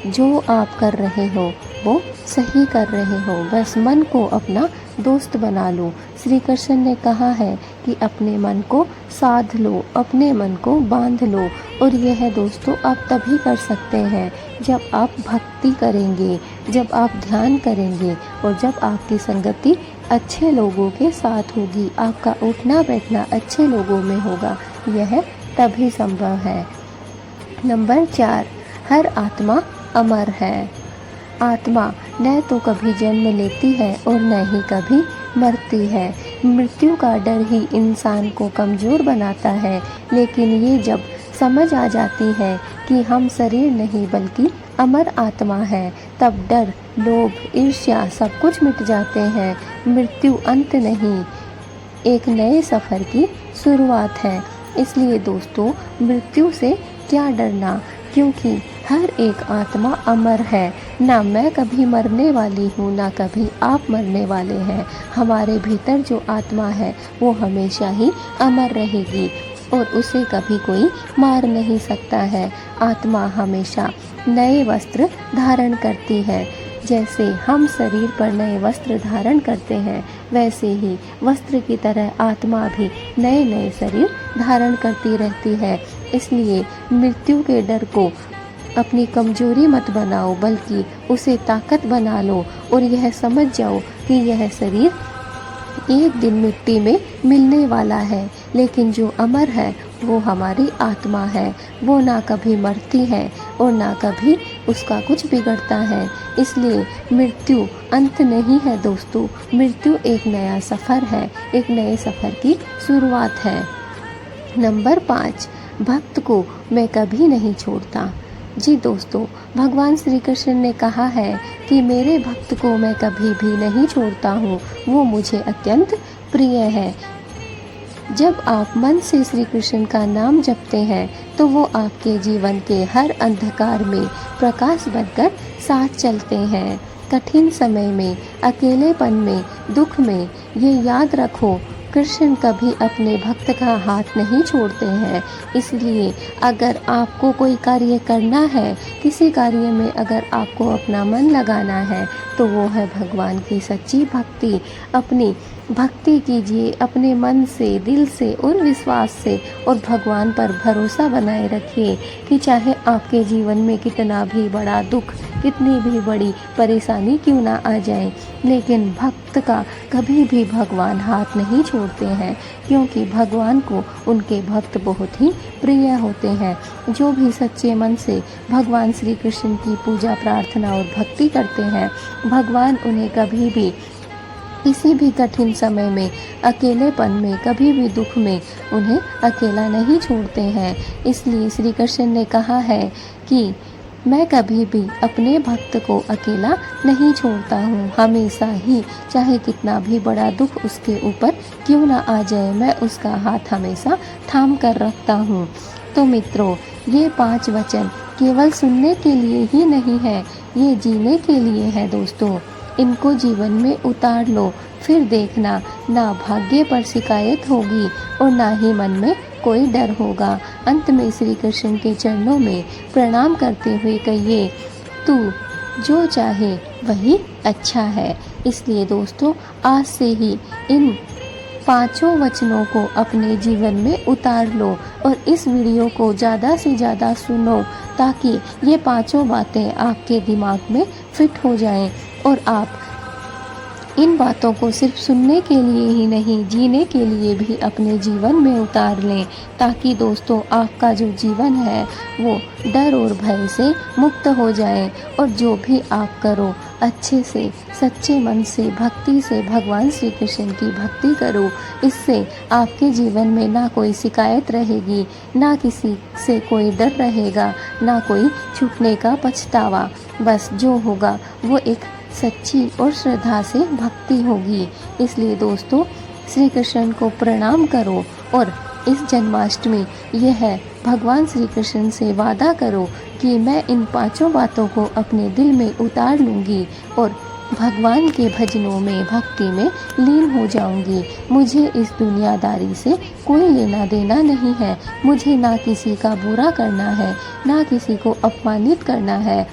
A: जो आप कर रहे हो वो सही कर रहे हो, बस मन को अपना दोस्त बना लो। श्री कृष्ण ने कहा है कि अपने मन को साध लो, अपने मन को बांध लो। और यह दोस्तों आप तभी कर सकते हैं जब आप भक्ति करेंगे, जब आप ध्यान करेंगे और जब आपकी संगति अच्छे लोगों के साथ होगी, आपका उठना बैठना अच्छे लोगों में होगा। यह तभी संभव है। नंबर 4, हर आत्मा अमर है। आत्मा न तो कभी जन्म लेती है और न ही कभी मरती है। मृत्यु का डर ही इंसान को कमज़ोर बनाता है, लेकिन ये जब समझ आ जाती है कि हम शरीर नहीं बल्कि अमर आत्मा है, तब डर, लोभ, ईर्ष्या सब कुछ मिट जाते हैं। मृत्यु अंत नहीं, एक नए सफ़र की शुरुआत है। इसलिए दोस्तों, मृत्यु से क्या डरना, क्योंकि हर एक आत्मा अमर है। ना मैं कभी मरने वाली हूँ, ना कभी आप मरने वाले हैं। हमारे भीतर जो आत्मा है वो हमेशा ही अमर रहेगी और उसे कभी कोई मार नहीं सकता है। आत्मा हमेशा नए वस्त्र धारण करती है। जैसे हम शरीर पर नए वस्त्र धारण करते हैं, वैसे ही वस्त्र की तरह आत्मा भी नए नए शरीर धारण करती रहती है। इसलिए मृत्यु के डर को अपनी कमजोरी मत बनाओ, बल्कि उसे ताकत बना लो और यह समझ जाओ कि यह शरीर एक दिन मिट्टी में मिलने वाला है, लेकिन जो अमर है वो हमारी आत्मा है। वो ना कभी मरती है और ना कभी उसका कुछ बिगड़ता है। इसलिए मृत्यु अंत नहीं है दोस्तों, मृत्यु एक नया सफ़र है, एक नए सफ़र की शुरुआत है। नंबर 5, भक्त को मैं कभी नहीं छोड़ता। जी दोस्तों, भगवान श्री कृष्ण ने कहा है कि मेरे भक्त को मैं कभी भी नहीं छोड़ता हूँ, वो मुझे अत्यंत प्रिय है। जब आप मन से श्री कृष्ण का नाम जपते हैं तो वो आपके जीवन के हर अंधकार में प्रकाश बनकर साथ चलते हैं। कठिन समय में, अकेलेपन में, दुख में ये याद रखो, कृष्ण कभी अपने भक्त का हाथ नहीं छोड़ते हैं। इसलिए अगर आपको कोई कार्य करना है, किसी कार्य में अगर आपको अपना मन लगाना है, तो वो है भगवान की सच्ची भक्ति। अपनी भक्ति कीजिए अपने मन से, दिल से और विश्वास से, और भगवान पर भरोसा बनाए रखिए कि चाहे आपके जीवन में कितना भी बड़ा दुख, कितनी भी बड़ी परेशानी क्यों ना आ जाए, लेकिन भक्त का कभी भी भगवान हाथ नहीं छोड़ते हैं, क्योंकि भगवान को उनके भक्त बहुत ही प्रिय होते हैं। जो भी सच्चे मन से भगवान श्री कृष्ण की पूजा, प्रार्थना और भक्ति करते हैं, भगवान उन्हें कभी भी किसी भी कठिन समय में, अकेलेपन में, कभी भी दुख में उन्हें अकेला नहीं छोड़ते हैं। इसलिए श्री कृष्ण ने कहा है कि मैं कभी भी अपने भक्त को अकेला नहीं छोड़ता हूँ। हमेशा ही, चाहे कितना भी बड़ा दुख उसके ऊपर क्यों ना आ जाए, मैं उसका हाथ हमेशा थाम कर रखता हूँ। तो मित्रों, ये 5 वचन केवल सुनने के लिए ही नहीं है, ये जीने के लिए है दोस्तों। इनको जीवन में उतार लो, फिर देखना ना भाग्य पर शिकायत होगी और ना ही मन में कोई डर होगा। अंत में श्री कृष्ण के चरणों में प्रणाम करते हुए कहिए, तू जो चाहे वही अच्छा है। इसलिए दोस्तों, आज से ही इन 5 वचनों को अपने जीवन में उतार लो और इस वीडियो को ज़्यादा से ज़्यादा सुनो, ताकि ये 5 बातें आपके दिमाग में फिट हो जाएं और आप इन बातों को सिर्फ सुनने के लिए ही नहीं, जीने के लिए भी अपने जीवन में उतार लें, ताकि दोस्तों आपका जो जीवन है वो डर और भय से मुक्त हो जाए और जो भी आप करो अच्छे से, सच्चे मन से, भक्ति से, भगवान श्री कृष्ण की भक्ति करो। इससे आपके जीवन में ना कोई शिकायत रहेगी, ना किसी से कोई डर रहेगा, ना कोई छूटने का पछतावा। बस जो होगा वो एक सच्ची और श्रद्धा से भक्ति होगी। इसलिए दोस्तों, श्री कृष्ण को प्रणाम करो और इस जन्माष्टमी यह भगवान श्री कृष्ण से वादा करो कि मैं इन 5 बातों को अपने दिल में उतार लूँगी और भगवान के भजनों में, भक्ति में लीन हो जाऊंगी। मुझे इस दुनियादारी से कोई लेना देना नहीं है। मुझे ना किसी का बुरा करना है, ना किसी को अपमानित करना है,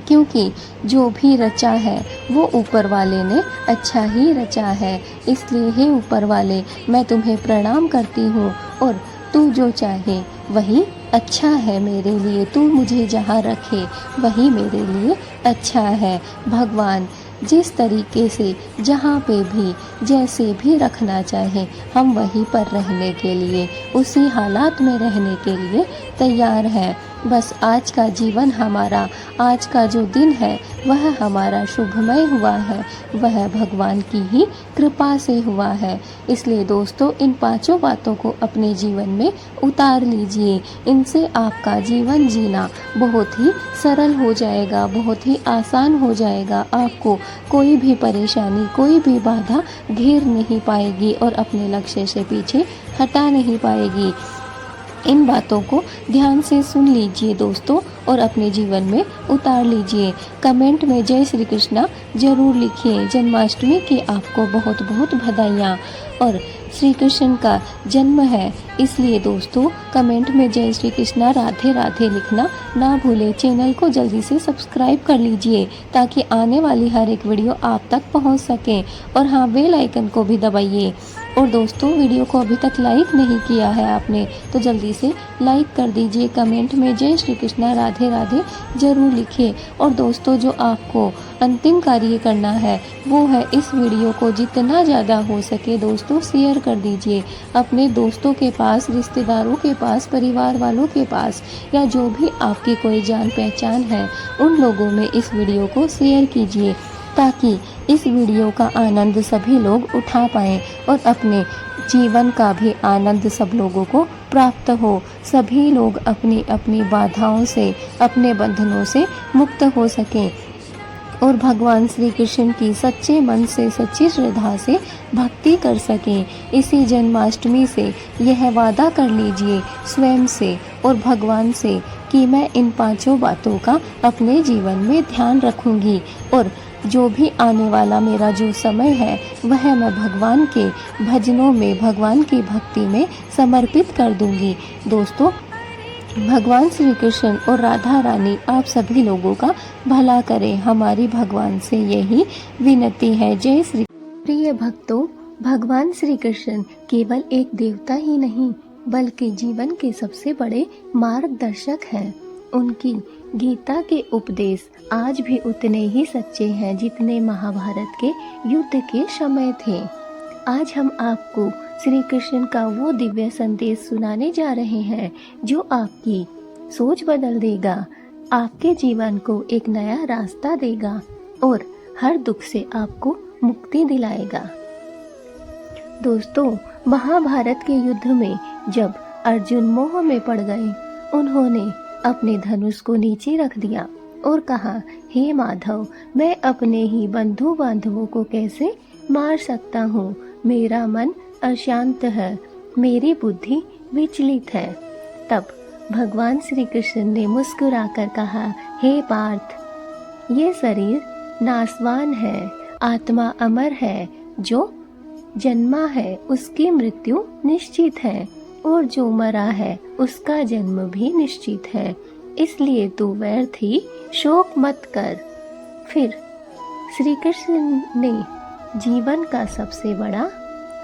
A: क्योंकि जो भी रचा है वो ऊपर वाले ने अच्छा ही रचा है। इसलिए हे ऊपर वाले, मैं तुम्हें प्रणाम करती हूँ और तू जो चाहे वही अच्छा है मेरे लिए। तू मुझे जहाँ रखे वही मेरे लिए अच्छा है। भगवान जिस तरीके से, जहाँ पे भी, जैसे भी रखना चाहे, हम वहीं पर रहने के लिए, उसी हालात में रहने के लिए तैयार हैं। बस आज का जीवन हमारा, आज का जो दिन है वह हमारा शुभमय हुआ है, वह भगवान की ही कृपा से हुआ है। इसलिए दोस्तों, इन 5 बातों को अपने जीवन में उतार लीजिए। इनसे आपका जीवन जीना बहुत ही सरल हो जाएगा, बहुत ही आसान हो जाएगा। आपको कोई भी परेशानी, कोई भी बाधा घेर नहीं पाएगी और अपने लक्ष्य से पीछे हटा नहीं पाएगी। इन बातों को ध्यान से सुन लीजिए दोस्तों और अपने जीवन में उतार लीजिए। कमेंट में जय श्री कृष्णा जरूर लिखिए। जन्माष्टमी की आपको बहुत बहुत बधाइयाँ। और श्री कृष्ण का जन्म है, इसलिए दोस्तों कमेंट में जय श्री कृष्णा राधे राधे लिखना ना भूलें। चैनल को जल्दी से सब्सक्राइब कर लीजिए ताकि आने वाली हर एक वीडियो आप तक पहुंच सके। और हाँ, बेल आइकन को भी दबाइए। और दोस्तों, वीडियो को अभी तक लाइक नहीं किया है आपने तो जल्दी से लाइक कर दीजिए। कमेंट में जय श्री कृष्णा राधे राधे जरूर लिखिए। और दोस्तों, जो आपको अंतिम कार्य करना है वो है इस वीडियो को जितना ज़्यादा हो सके दोस्तों शेयर कर दीजिए। अपने दोस्तों के पास, रिश्तेदारों के पास, परिवार वालों के पास, या जो भी आपकी कोई जान पहचान है उन लोगों में इस वीडियो को शेयर कीजिए, ताकि इस वीडियो का आनंद सभी लोग उठा पाएं और अपने जीवन का भी आनंद सब लोगों को प्राप्त हो। सभी लोग अपनी अपनी बाधाओं से, अपने बंधनों से मुक्त हो सकें और भगवान श्री कृष्ण की सच्चे मन से, सच्ची श्रद्धा से भक्ति कर सकें। इसी जन्माष्टमी से यह वादा कर लीजिए स्वयं से और भगवान से कि मैं इन 5 बातों का अपने जीवन में ध्यान रखूंगी और जो भी आने वाला मेरा जो समय है वह मैं भगवान के भजनों में, भगवान की भक्ति में समर्पित कर दूंगी। दोस्तों, भगवान श्री कृष्ण और राधा रानी आप सभी लोगों का भला करें, हमारी भगवान से यही विनती है। जय श्री। प्रिय भक्तों, भगवान श्री कृष्ण केवल एक देवता ही नहीं बल्कि जीवन के सबसे बड़े मार्गदर्शक हैं। उनकी गीता के उपदेश आज भी उतने ही सच्चे हैं जितने महाभारत के युद्ध के समय थे। आज हम आपको श्री कृष्ण का वो दिव्य संदेश सुनाने जा रहे हैं जो आपकी सोच बदल देगा, आपके जीवन को एक नया रास्ता देगा और हर दुख से आपको मुक्ति दिलाएगा। दोस्तों, महाभारत के युद्ध में जब अर्जुन मोह में पड़ गए, उन्होंने अपने धनुष को नीचे रख दिया और कहा, हे माधव, मैं अपने ही बंधु बांधवों को कैसे मार सकता हूँ। मेरा मन अशांत है, मेरी बुद्धि विचलित है। तब भगवान श्री कृष्ण ने मुस्कुराकर कहा, हे पार्थ, ये शरीर नाशवान है, आत्मा अमर है। जो जन्मा है उसकी मृत्यु निश्चित है और जो मरा है उसका जन्म भी निश्चित है, इसलिए तू व्यर्थ ही शोक मत कर। फिर श्री कृष्ण ने जीवन का सबसे बड़ा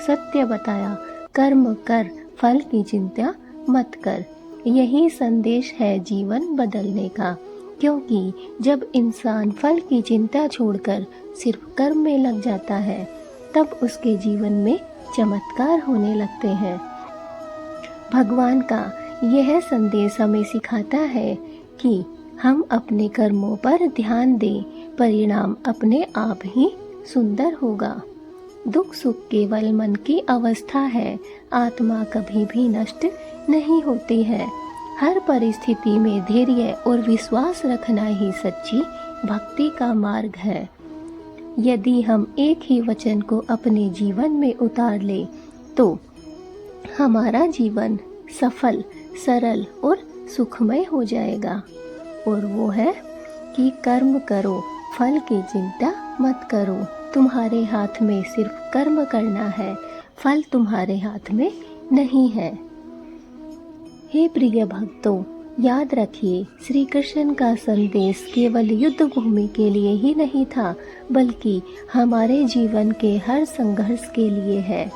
A: सत्य बताया, कर्म कर, फल की चिंता मत कर। यही संदेश है जीवन बदलने का, क्योंकि जब इंसान फल की चिंता छोड़कर सिर्फ कर्म में लग जाता है, तब उसके जीवन में चमत्कार होने लगते हैं। भगवान का यह संदेश हमें सिखाता है कि हम अपने कर्मों पर ध्यान दें, परिणाम अपने आप ही सुंदर होगा। दुख सुख केवल मन की अवस्था है, आत्मा कभी भी नष्ट नहीं होती है। हर परिस्थिति में धैर्य और विश्वास रखना ही सच्ची भक्ति का मार्ग है। यदि हम एक ही वचन को अपने जीवन में उतार ले तो हमारा जीवन सफल, सरल और सुखमय हो जाएगा। और वो है कि कर्म करो, फल की चिंता मत करो। तुम्हारे हाथ में सिर्फ कर्म करना है, फल तुम्हारे हाथ में नहीं है। हे प्रिय भक्तों, याद रखिए, श्री कृष्ण का संदेश केवल युद्ध भूमि के लिए ही नहीं था, बल्कि हमारे जीवन के हर संघर्ष के लिए है।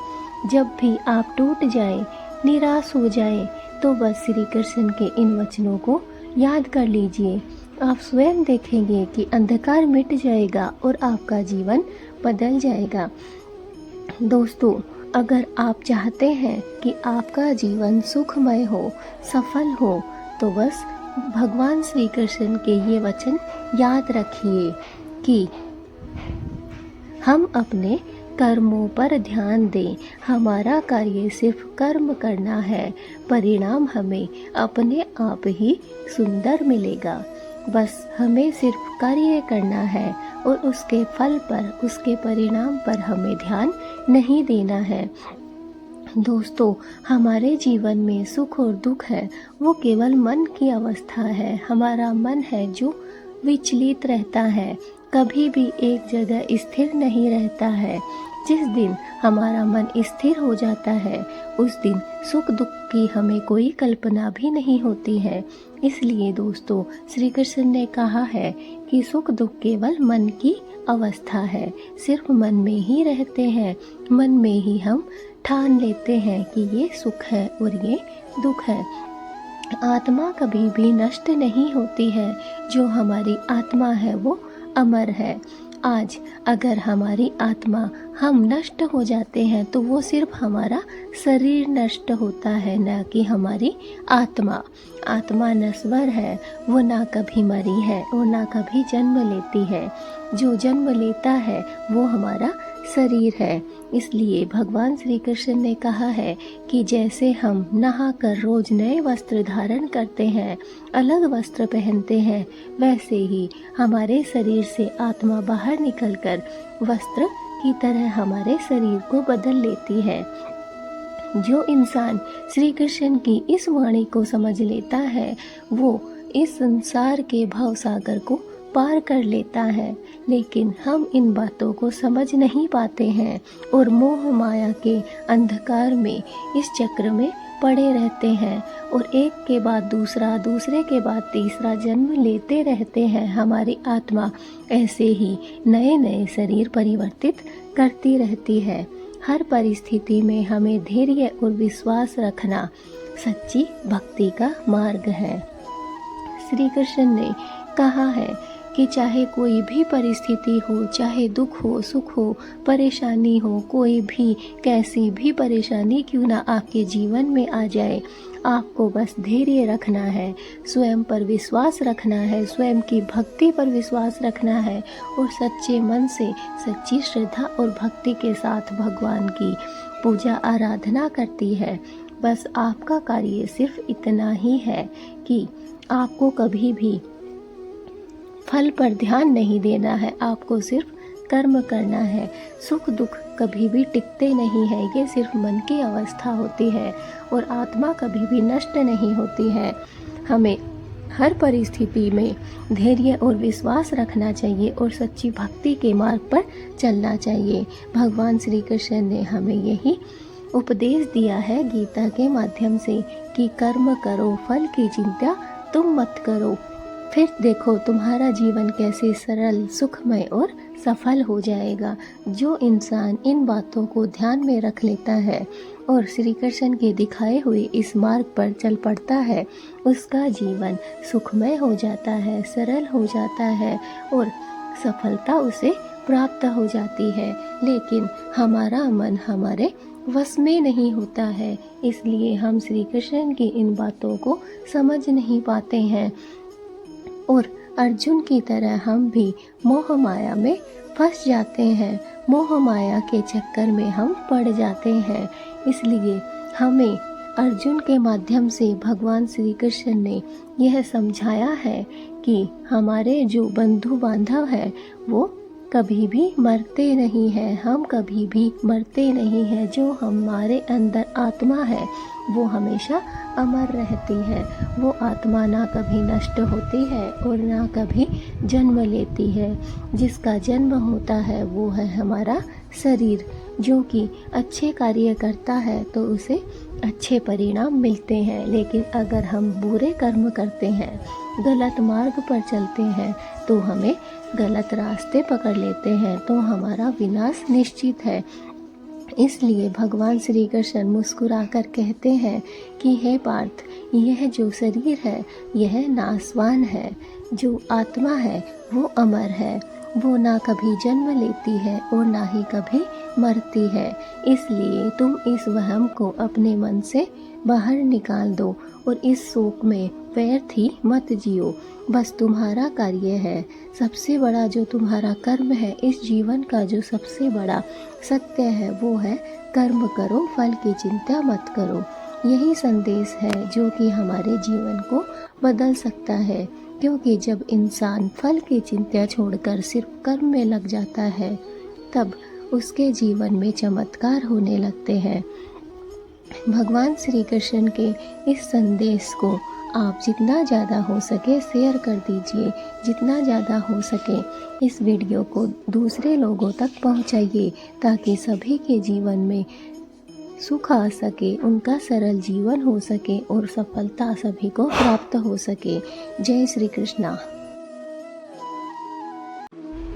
A: जब भी आप टूट जाएं, निराश हो जाएं, तो बस श्री कृष्ण के इन वचनों को याद कर लीजिए। आप स्वयं देखेंगे कि अंधकार मिट जाएगा और आपका जीवन बदल जाएगा। दोस्तों, अगर आप चाहते हैं कि आपका जीवन सुखमय हो, सफल हो, तो बस भगवान श्री कृष्ण के ये वचन याद रखिए कि हम अपने कर्मों पर ध्यान दें। हमारा कार्य सिर्फ कर्म करना है, परिणाम हमें अपने आप ही सुंदर मिलेगा। बस हमें सिर्फ कार्य करना है और उसके फल पर, उसके परिणाम पर हमें ध्यान नहीं देना है। दोस्तों, हमारे जीवन में सुख और दुख है, वो केवल मन की अवस्था है। हमारा मन है जो विचलित रहता है, कभी भी एक जगह स्थिर नहीं रहता है। जिस दिन हमारा मन स्थिर हो जाता है, उस दिन सुख दुख की हमें कोई कल्पना भी नहीं होती है। इसलिए दोस्तों, श्री कृष्ण ने कहा है कि सुख दुख केवल मन की अवस्था है, सिर्फ मन में ही रहते हैं। मन में ही हम ठान लेते हैं कि ये सुख है और ये दुख है। आत्मा कभी भी नष्ट नहीं होती है। जो हमारी आत्मा है वो अमर है। आज अगर हमारी आत्मा, हम नष्ट हो जाते हैं, तो वो सिर्फ हमारा शरीर नष्ट होता है, न कि हमारी आत्मा। आत्मा नश्वर है, वो ना कभी मरी है और ना कभी जन्म लेती है। जो जन्म लेता है वो हमारा शरीर है। इसलिए भगवान श्री कृष्ण ने कहा है कि जैसे हम नहाकर रोज नए वस्त्र धारण करते हैं, अलग वस्त्र पहनते हैं, वैसे ही हमारे शरीर से आत्मा बाहर निकलकर वस्त्र की तरह हमारे शरीर को बदल लेती है। जो इंसान श्री कृष्ण की इस वाणी को समझ लेता है, वो इस संसार के भवसागर को पार कर लेता है। लेकिन हम इन बातों को समझ नहीं पाते हैं और मोह माया के अंधकार में, इस चक्र में पड़े रहते हैं और एक के बाद दूसरा, दूसरे के बाद तीसरा जन्म लेते रहते हैं। हमारी आत्मा ऐसे ही नए नए शरीर परिवर्तित करती रहती है। हर परिस्थिति में हमें धैर्य और विश्वास रखना सच्ची भक्ति का मार्ग है। श्री कृष्ण ने कहा है कि चाहे कोई भी परिस्थिति हो, चाहे दुख हो, सुख हो, परेशानी हो, कोई भी कैसी भी परेशानी क्यों ना आपके जीवन में आ जाए, आपको बस धैर्य रखना है, स्वयं पर विश्वास रखना है, स्वयं की भक्ति पर विश्वास रखना है और सच्चे मन से, सच्ची श्रद्धा और भक्ति के साथ भगवान की पूजा आराधना करती है। बस आपका कार्य सिर्फ इतना ही है कि आपको कभी भी फल पर ध्यान नहीं देना है, आपको सिर्फ कर्म करना है। सुख दुख कभी भी टिकते नहीं है, ये सिर्फ मन की अवस्था होती है और आत्मा कभी भी नष्ट नहीं होती है। हमें हर परिस्थिति में धैर्य और विश्वास रखना चाहिए और सच्ची भक्ति के मार्ग पर चलना चाहिए। भगवान श्री कृष्ण ने हमें यही उपदेश दिया है गीता के माध्यम से कि कर्म करो, फल की चिंता तुम मत करो। फिर देखो तुम्हारा जीवन कैसे सरल, सुखमय और सफल हो जाएगा। जो इंसान इन बातों को ध्यान में रख लेता है और श्री कृष्ण के दिखाए हुए इस मार्ग पर चल पड़ता है, उसका जीवन सुखमय हो जाता है, सरल हो जाता है और सफलता उसे प्राप्त हो जाती है। लेकिन हमारा मन हमारे वश में नहीं होता है, इसलिए हम श्री कृष्ण की इन बातों को समझ नहीं पाते हैं और अर्जुन की तरह हम भी मोह माया में फंस जाते हैं। मोह माया के चक्कर में हम पड़ जाते हैं। इसलिए हमें अर्जुन के माध्यम से भगवान श्री कृष्ण ने यह समझाया है कि हमारे जो बंधु बांधव है वो कभी भी मरते नहीं हैं, हम कभी भी मरते नहीं हैं। जो हमारे अंदर आत्मा है वो हमेशा अमर रहती है। वो आत्मा ना कभी नष्ट होती है और ना कभी जन्म लेती है। जिसका जन्म होता है वो है हमारा शरीर, जो कि अच्छे कार्य करता है तो उसे अच्छे परिणाम मिलते हैं। लेकिन अगर हम बुरे कर्म करते हैं, गलत मार्ग पर चलते हैं तो हमें गलत रास्ते पकड़ लेते हैं, तो हमारा विनाश निश्चित है। इसलिए भगवान श्री कृष्ण मुस्कुराकर कहते हैं कि हे पार्थ, यह जो शरीर है यह नाशवान है, जो आत्मा है वो अमर है। वो ना कभी जन्म लेती है और ना ही कभी मरती है। इसलिए तुम इस वहम को अपने मन से बाहर निकाल दो और इस शोक में व्यर्थ ही मत जियो। बस तुम्हारा कार्य है, सबसे बड़ा जो तुम्हारा कर्म है, इस जीवन का जो सबसे बड़ा सत्य है वो है कर्म करो, फल की चिंता मत करो। यही संदेश है जो कि हमारे जीवन को बदल सकता है, क्योंकि जब इंसान फल की चिंता छोड़कर सिर्फ कर्म में लग जाता है तब उसके जीवन में चमत्कार होने लगते हैं। भगवान श्री कृष्ण के इस संदेश को आप जितना ज़्यादा हो सके शेयर कर दीजिए, जितना ज़्यादा हो सके इस वीडियो को दूसरे लोगों तक पहुंचाइए, ताकि सभी के जीवन में सुख आ सके, उनका सरल जीवन हो सके और सफलता सभी को प्राप्त हो सके। जय श्री कृष्णा।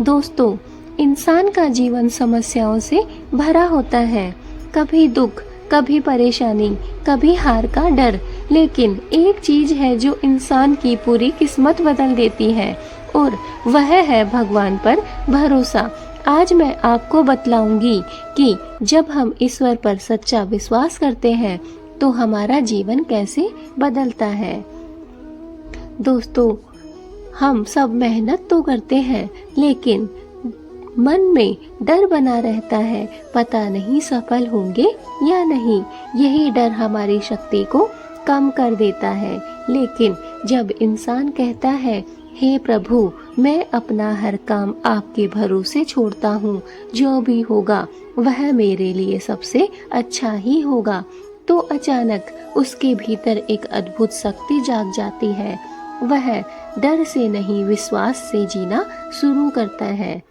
A: दोस्तों, इंसान का जीवन समस्याओं से भरा होता है। कभी दुख, कभी परेशानी, कभी हार का डर। लेकिन एक चीज है जो इंसान की पूरी किस्मत बदल देती है और वह है भगवान पर भरोसा। आज मैं आपको बतलाऊंगी कि जब हम ईश्वर पर सच्चा विश्वास करते हैं तो हमारा जीवन कैसे बदलता है। दोस्तों, हम सब मेहनत तो करते हैं लेकिन मन में डर बना रहता है, पता नहीं सफल होंगे या नहीं। यही डर हमारी शक्ति को कम कर देता है। लेकिन जब इंसान कहता है, हे प्रभु, मैं अपना हर काम आपके भरोसे छोड़ता हूँ, जो भी होगा वह मेरे लिए सबसे अच्छा ही होगा, तो अचानक उसके भीतर एक अद्भुत शक्ति जाग जाती है। वह डर से नहीं, विश्वास से जीना शुरू करता है।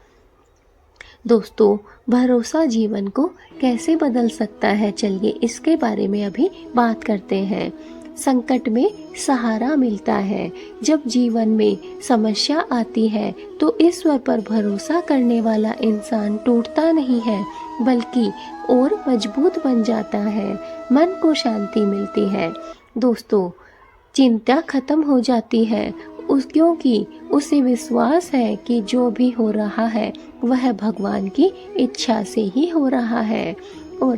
A: दोस्तों, भरोसा जीवन को कैसे बदल सकता है, चलिए इसके बारे में अभी बात करते हैं। संकट में सहारा मिलता है। जब जीवन में समस्या आती है तो ईश्वर पर भरोसा करने वाला इंसान टूटता नहीं है, बल्कि और मजबूत बन जाता है। मन को शांति मिलती है। दोस्तों, चिंता खत्म हो जाती है क्योंकि उसे विश्वास है कि जो भी हो रहा है वह भगवान की इच्छा से ही हो रहा है और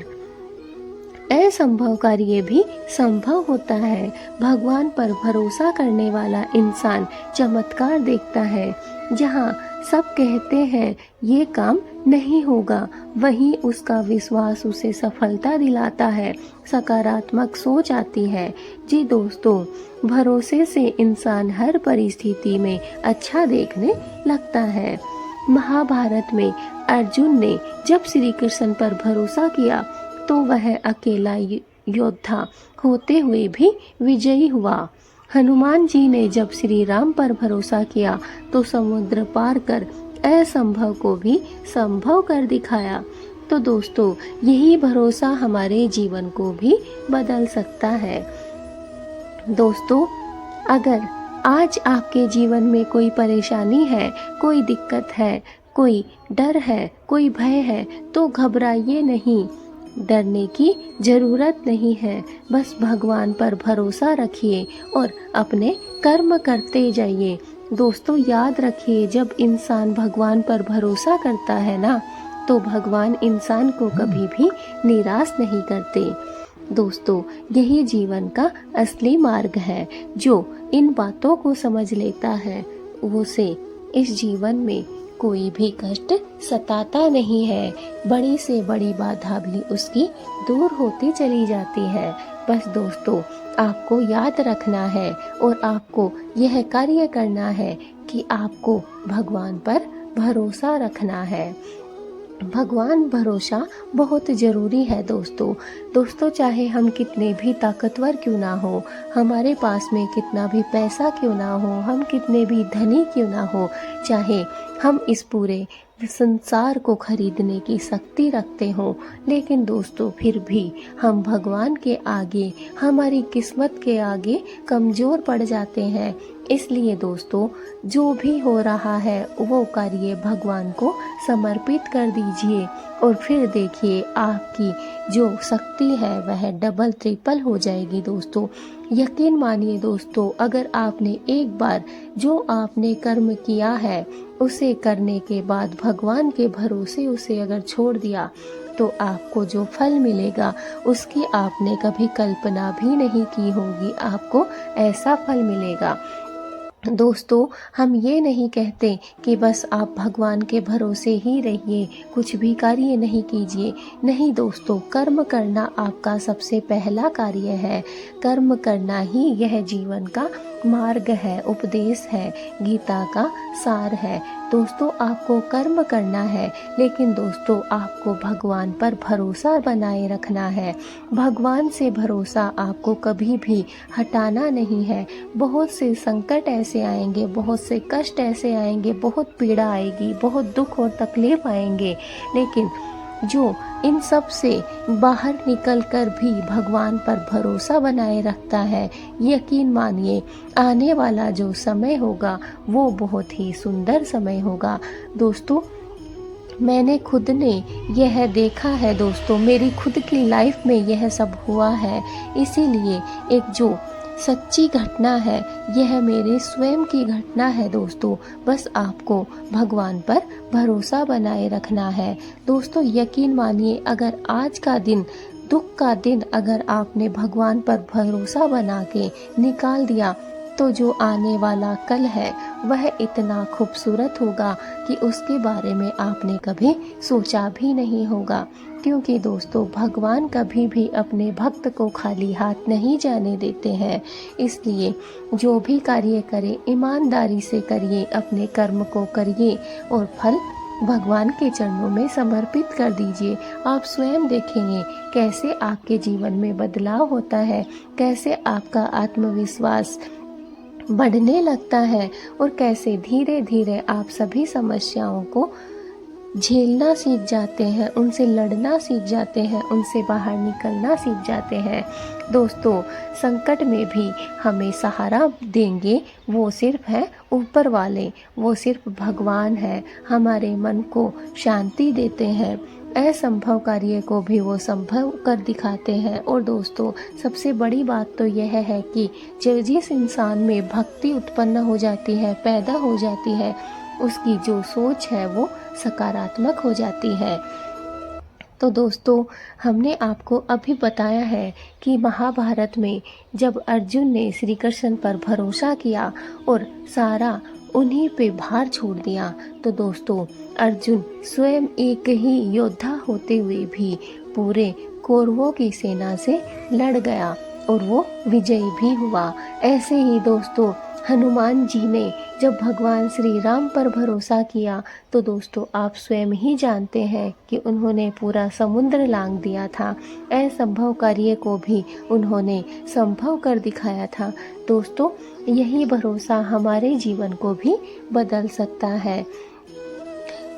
A: असंभव कार्य भी संभव होता है। भगवान पर भरोसा करने वाला इंसान चमत्कार देखता है। जहाँ सब कहते हैं ये काम नहीं होगा, वहीं उसका विश्वास उसे सफलता दिलाता है, सकारात्मक सोच आती है। जी दोस्तों, भरोसे से इंसान हर परिस्थिति में अच्छा देखने लगता है। महाभारत में अर्जुन ने जब श्री कृष्ण पर भरोसा किया तो वह अकेला योद्धा होते हुए भी विजयी हुआ। हनुमान जी ने जब श्री राम पर भरोसा किया तो समुद्र पार कर असंभव को भी संभव कर दिखाया। तो दोस्तों यही भरोसा हमारे जीवन को भी बदल सकता है। दोस्तों, अगर आज आपके जीवन में कोई परेशानी है, कोई दिक्कत है, कोई डर है, कोई भय है, तो घबराइए नहीं। डरने की जरूरत नहीं है। बस भगवान पर भरोसा रखिए और अपने कर्म करते जाइए। दोस्तों, याद रखिए, जब इंसान भगवान पर भरोसा करता है ना, तो भगवान इंसान को कभी भी निराश नहीं करते। दोस्तों, यही जीवन का असली मार्ग है। जो इन बातों को समझ लेता है, उसे इस जीवन में कोई भी कष्ट सताता नहीं है। बड़ी से बड़ी बाधा भी उसकी दूर होती चली जाती है। बस दोस्तों, आपको याद रखना है और आपको यह कार्य करना है कि आपको भगवान पर भरोसा रखना है। भगवान भरोसा बहुत ज़रूरी है दोस्तों, चाहे हम कितने भी ताकतवर क्यों ना हो, हमारे पास में कितना भी पैसा क्यों ना हो, हम कितने भी धनी क्यों ना हो, चाहे हम इस पूरे संसार को खरीदने की शक्ति रखते हो, लेकिन दोस्तों फिर भी हम भगवान के आगे, हमारी किस्मत के आगे कमज़ोर पड़ जाते हैं। इसलिए दोस्तों, जो भी हो रहा है वो कार्य भगवान को समर्पित कर दीजिए और फिर देखिए आपकी जो शक्ति है वह डबल ट्रिपल हो जाएगी। दोस्तों, यकीन मानिए दोस्तों, अगर आपने एक बार जो आपने कर्म किया है उसे करने के बाद भगवान के भरोसे उसे अगर छोड़ दिया, तो आपको जो फल मिलेगा उसकी आपने कभी कल्पना भी नहीं की होगी। आपको ऐसा फल मिलेगा। दोस्तों, हम ये नहीं कहते कि बस आप भगवान के भरोसे ही रहिए, कुछ भी कार्य नहीं कीजिए। नहीं दोस्तों, कर्म करना आपका सबसे पहला कार्य है। कर्म करना ही यह जीवन का मार्ग है, उपदेश है, गीता का सार है। दोस्तों, आपको कर्म करना है, लेकिन दोस्तों आपको भगवान पर भरोसा बनाए रखना है। भगवान से भरोसा आपको कभी भी हटाना नहीं है। बहुत से संकट ऐसे आएंगे, बहुत से कष्ट ऐसे आएंगे, बहुत पीड़ा आएगी, बहुत दुख और तकलीफ आएंगे, लेकिन जो इन सब से बाहर निकलकर भी भगवान पर भरोसा बनाए रखता है, यकीन मानिए आने वाला जो समय होगा वो बहुत ही सुंदर समय होगा। दोस्तों, मैंने खुद ने यह देखा है दोस्तों, मेरी खुद की लाइफ में यह सब हुआ है। इसीलिए एक जो सच्ची घटना है यह मेरे स्वयं की घटना है दोस्तों। बस आपको भगवान पर भरोसा बनाए रखना है। दोस्तों, यकीन मानिए, अगर आज का दिन, दुख का दिन, अगर आपने भगवान पर भरोसा बना के निकाल दिया, तो जो आने वाला कल है वह इतना खूबसूरत होगा कि उसके बारे में आपने कभी सोचा भी नहीं होगा। क्योंकि दोस्तों, भगवान कभी भी अपने भक्त को खाली हाथ नहीं जाने देते हैं। इसलिए जो भी कार्य करें ईमानदारी से करिए, अपने कर्म को करिए और फल भगवान के चरणों में समर्पित कर दीजिए। आप स्वयं देखेंगे कैसे आपके जीवन में बदलाव होता है, कैसे आपका आत्मविश्वास बढ़ने लगता है और कैसे धीरे धीरे आप सभी समस्याओं को झेलना सीख जाते हैं, उनसे लड़ना सीख जाते हैं, उनसे बाहर निकलना सीख जाते हैं। दोस्तों, संकट में भी हमें सहारा देंगे वो सिर्फ है ऊपर वाले, वो सिर्फ भगवान है। हमारे मन को शांति देते हैं, असंभव कार्य को भी वो संभव कर दिखाते हैं। और दोस्तों, सबसे बड़ी बात तो यह है कि जिस इंसान में भक्ति उत्पन्न हो जाती है, पैदा हो जाती है, उसकी जो सोच है वो सकारात्मक हो जाती है। तो दोस्तों, हमने आपको अभी बताया है कि महाभारत में जब अर्जुन ने श्री कृष्ण पर भरोसा किया और सारा उन्हीं पे भार छोड़ दिया, तो दोस्तों अर्जुन स्वयं एक ही योद्धा होते हुए भी पूरे कौरवों की सेना से लड़ गया और वो विजयी भी हुआ। ऐसे ही दोस्तों हनुमान जी ने जब भगवान श्री राम पर भरोसा किया, तो दोस्तों आप स्वयं ही जानते हैं कि उन्होंने पूरा समुद्र लांघ दिया था। असंभव कार्य को भी उन्होंने संभव कर दिखाया था। दोस्तों, यही भरोसा हमारे जीवन को भी बदल सकता है।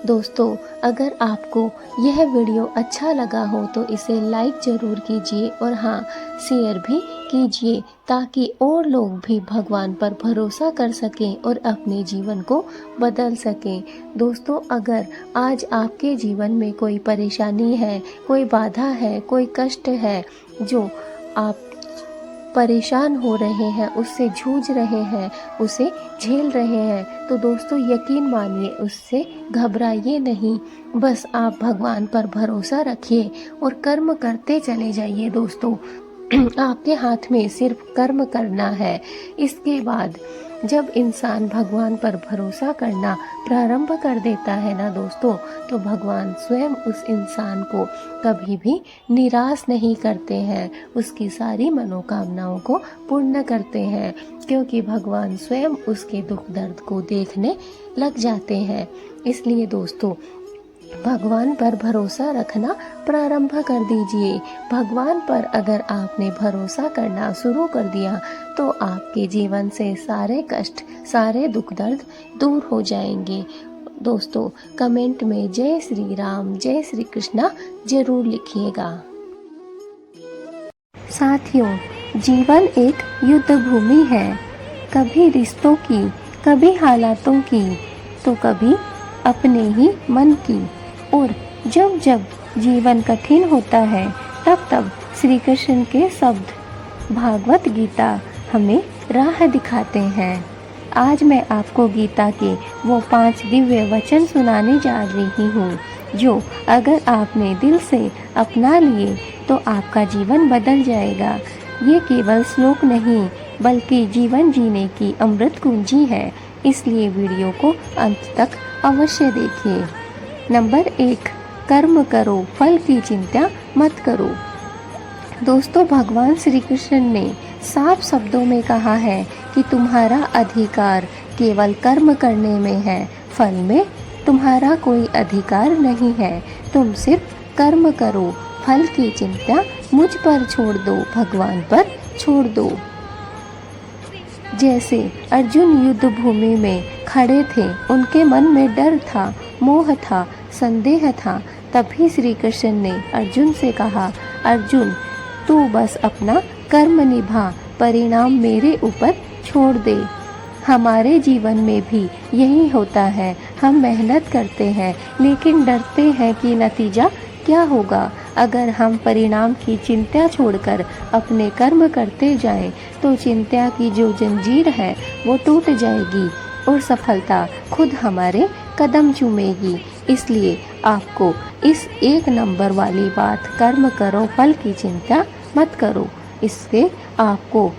A: दोस्तों, अगर आपको यह वीडियो अच्छा लगा हो तो इसे लाइक ज़रूर कीजिए और हाँ, शेयर भी कीजिए ताकि और लोग भी भगवान पर भरोसा कर सकें और अपने जीवन को बदल सकें। दोस्तों, अगर आज आपके जीवन में कोई परेशानी है, कोई बाधा है, कोई कष्ट है जो आप परेशान हो रहे हैं, उससे जूझ रहे हैं, उसे झेल रहे हैं, तो दोस्तों यकीन मानिए, उससे घबराइए नहीं। बस आप भगवान पर भरोसा रखिए और कर्म करते चले जाइए। दोस्तों, आपके हाथ में सिर्फ कर्म करना है। इसके बाद जब इंसान भगवान पर भरोसा करना प्रारंभ कर देता है ना दोस्तों, तो भगवान स्वयं उस इंसान को कभी भी निराश नहीं करते हैं, उसकी सारी मनोकामनाओं को पूर्ण करते हैं, क्योंकि भगवान स्वयं उसके दुख दर्द को देखने लग जाते हैं। इसलिए दोस्तों, भगवान पर भरोसा रखना प्रारंभ कर दीजिए। भगवान पर अगर आपने भरोसा करना शुरू कर दिया तो आपके जीवन से सारे कष्ट, सारे दुख दर्द दूर हो जाएंगे। दोस्तों, कमेंट में जय श्री राम, जय श्री कृष्णा जरूर लिखिएगा। साथियों, जीवन एक युद्ध भूमि है, कभी रिश्तों की, कभी हालातों की, तो कभी अपने ही मन की। और जब जब जीवन कठिन होता है तब तब श्री कृष्ण के शब्द भागवत गीता हमें राह दिखाते हैं। आज मैं आपको गीता के वो 5 दिव्य वचन सुनाने जा रही हूँ जो अगर आपने दिल से अपना लिए तो आपका जीवन बदल जाएगा। ये केवल श्लोक नहीं बल्कि जीवन जीने की अमृत कुंजी है, इसलिए वीडियो को अंत तक अवश्य देखिए। नंबर 1, कर्म करो, फल की चिंता मत करो। दोस्तों, भगवान श्री कृष्ण ने साफ शब्दों में कहा है कि तुम्हारा अधिकार केवल कर्म करने में है, फल में तुम्हारा कोई अधिकार नहीं है। तुम सिर्फ कर्म करो, फल की चिंता मुझ पर छोड़ दो, भगवान पर छोड़ दो। जैसे अर्जुन युद्ध भूमि में खड़े थे, उनके मन में डर था, मोह था, संदेह था। तभी श्री कृष्ण ने अर्जुन से कहा, अर्जुन तू बस अपना कर्म निभा, परिणाम मेरे ऊपर छोड़ दे। हमारे जीवन में भी यही होता है, हम मेहनत करते हैं लेकिन डरते हैं कि नतीजा क्या होगा। अगर हम परिणाम की चिंता छोड़कर अपने कर्म करते जाएं, तो चिंता की जो जंजीर है वो टूट जाएगी और सफलता खुद हमारे कदम चूमेगी। इसलिए आपको इस 1 नंबर वाली बात, कर्म करो, फल की चिंता मत करो, इससे आपको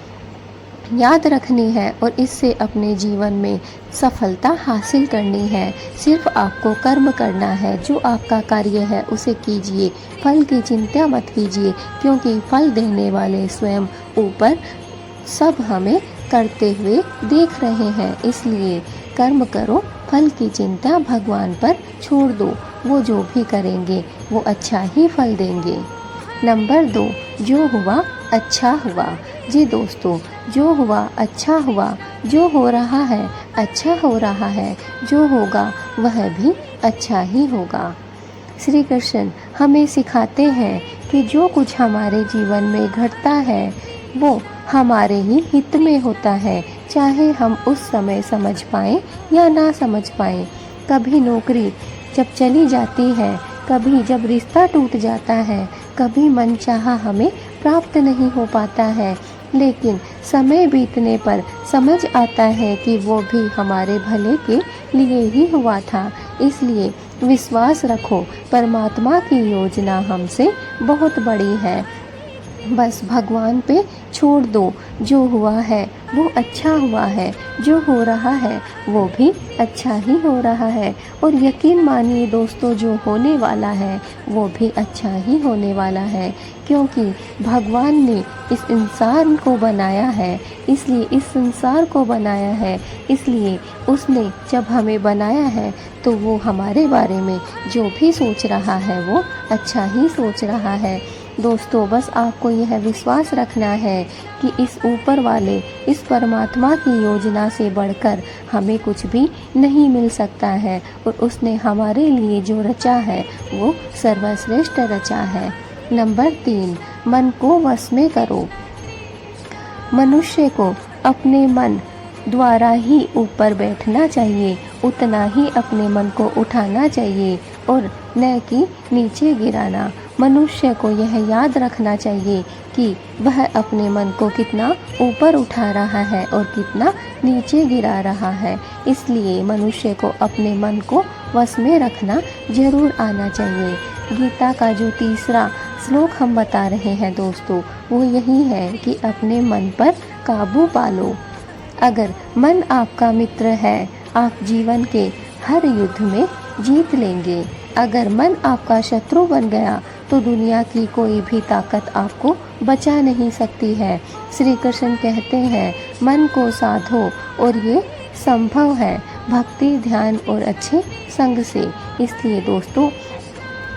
A: याद रखनी है और इससे अपने जीवन में सफलता हासिल करनी है। सिर्फ आपको कर्म करना है, जो आपका कार्य है उसे कीजिए, फल की चिंता मत कीजिए, क्योंकि फल देने वाले स्वयं ऊपर सब हमें करते हुए देख रहे हैं। इसलिए कर्म करो, फल की चिंता भगवान पर छोड़ दो, वो जो भी करेंगे वो अच्छा ही फल देंगे। नंबर 2, जो हुआ अच्छा हुआ। जी दोस्तों, जो हुआ अच्छा हुआ, जो हो रहा है अच्छा हो रहा है, जो होगा वह भी अच्छा ही होगा। श्री कृष्ण हमें सिखाते हैं कि जो कुछ हमारे जीवन में घटता है वो हमारे ही हित में होता है, चाहे हम उस समय समझ पाएं या ना समझ पाएं। कभी नौकरी जब चली जाती है, कभी जब रिश्ता टूट जाता है, कभी मनचाहा हमें प्राप्त नहीं हो पाता है, लेकिन समय बीतने पर समझ आता है कि वो भी हमारे भले के लिए ही हुआ था। इसलिए विश्वास रखो, परमात्मा की योजना हमसे बहुत बड़ी है। बस भगवान पे छोड़ दो, जो हुआ है वो अच्छा हुआ है, जो हो रहा है वो भी अच्छा ही हो रहा है। और यकीन मानिए दोस्तों, जो होने वाला है वो भी अच्छा ही होने वाला है, क्योंकि भगवान ने इस इंसान को बनाया है, इसलिए इस संसार को बनाया है, इसलिए उसने जब हमें बनाया है तो वो हमारे बारे में जो भी सोच रहा है वो अच्छा ही सोच रहा है। दोस्तों बस आपको यह विश्वास रखना है कि इस ऊपर वाले, इस परमात्मा की योजना से बढ़कर हमें कुछ भी नहीं मिल सकता है और उसने हमारे लिए जो रचा है वो सर्वश्रेष्ठ रचा है। नंबर 3, मन को वश में करो। मनुष्य को अपने मन द्वारा ही ऊपर बैठना चाहिए, उतना ही अपने मन को उठाना चाहिए और न कि नीचे गिराना। मनुष्य को यह याद रखना चाहिए कि वह अपने मन को कितना ऊपर उठा रहा है और कितना नीचे गिरा रहा है। इसलिए मनुष्य को अपने मन को वश में रखना जरूर आना चाहिए। गीता का जो तीसरा श्लोक हम बता रहे हैं दोस्तों, वो यही है कि अपने मन पर काबू पालो। अगर मन आपका मित्र है, आप जीवन के हर युद्ध में जीत लेंगे। अगर मन आपका शत्रु बन गया तो दुनिया की कोई भी ताकत आपको बचा नहीं सकती है। श्री कृष्ण कहते हैं, मन को साधो और ये संभव है भक्ति, ध्यान और अच्छे संग से। इसलिए दोस्तों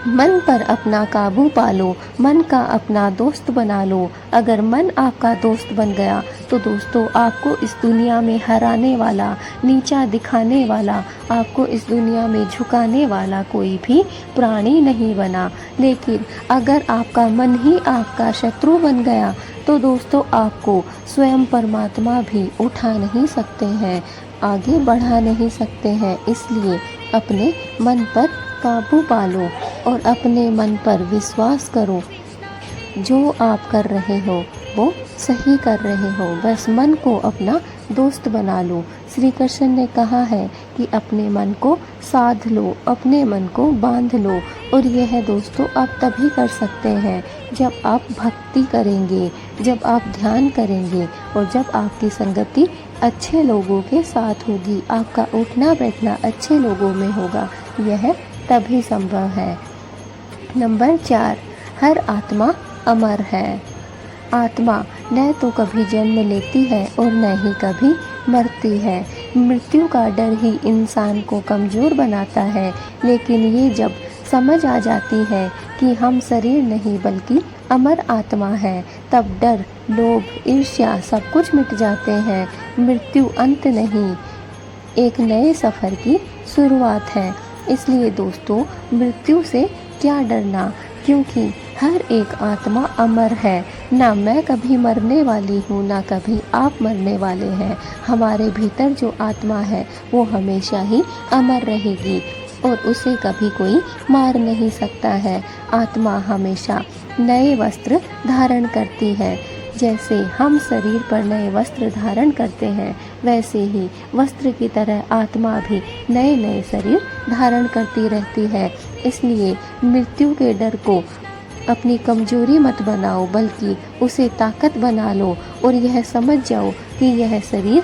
A: मन पर अपना काबू पालो, मन का अपना दोस्त बना लो। अगर मन आपका दोस्त बन गया तो दोस्तों आपको इस दुनिया में हराने वाला, नीचा दिखाने वाला, आपको इस दुनिया में झुकाने वाला कोई भी प्राणी नहीं बना। लेकिन अगर आपका मन ही आपका शत्रु बन गया तो दोस्तों आपको स्वयं परमात्मा भी उठा नहीं सकते हैं, आगे बढ़ा नहीं सकते हैं। इसलिए अपने मन पर काबू पालो और अपने मन पर विश्वास करो। जो आप कर रहे हो वो सही कर रहे हो, बस मन को अपना दोस्त बना लो। श्री कृष्ण ने कहा है कि अपने मन को साध लो, अपने मन को बांध लो। और यह दोस्तों आप तभी कर सकते हैं जब आप भक्ति करेंगे, जब आप ध्यान करेंगे और जब आपकी संगति अच्छे लोगों के साथ होगी, आपका उठना बैठना अच्छे लोगों में होगा। यह तभी संभव है। नंबर 4, हर आत्मा अमर है। आत्मा न तो कभी जन्म लेती है और न ही कभी मरती है। मृत्यु का डर ही इंसान को कमज़ोर बनाता है, लेकिन ये जब समझ आ जाती है कि हम शरीर नहीं बल्कि अमर आत्मा है, तब डर, लोभ, ईर्ष्या सब कुछ मिट जाते हैं। मृत्यु अंत नहीं, एक नए सफ़र की शुरुआत है। इसलिए दोस्तों मृत्यु से क्या डरना, क्योंकि हर एक आत्मा अमर है। ना मैं कभी मरने वाली हूँ, ना कभी आप मरने वाले हैं। हमारे भीतर जो आत्मा है वो हमेशा ही अमर रहेगी और उसे कभी कोई मार नहीं सकता है। आत्मा हमेशा नए वस्त्र धारण करती है। जैसे हम शरीर पर नए वस्त्र धारण करते हैं, वैसे ही वस्त्र की तरह आत्मा भी नए नए शरीर धारण करती रहती है। इसलिए मृत्यु के डर को अपनी कमजोरी मत बनाओ, बल्कि उसे ताकत बना लो और यह समझ जाओ कि यह शरीर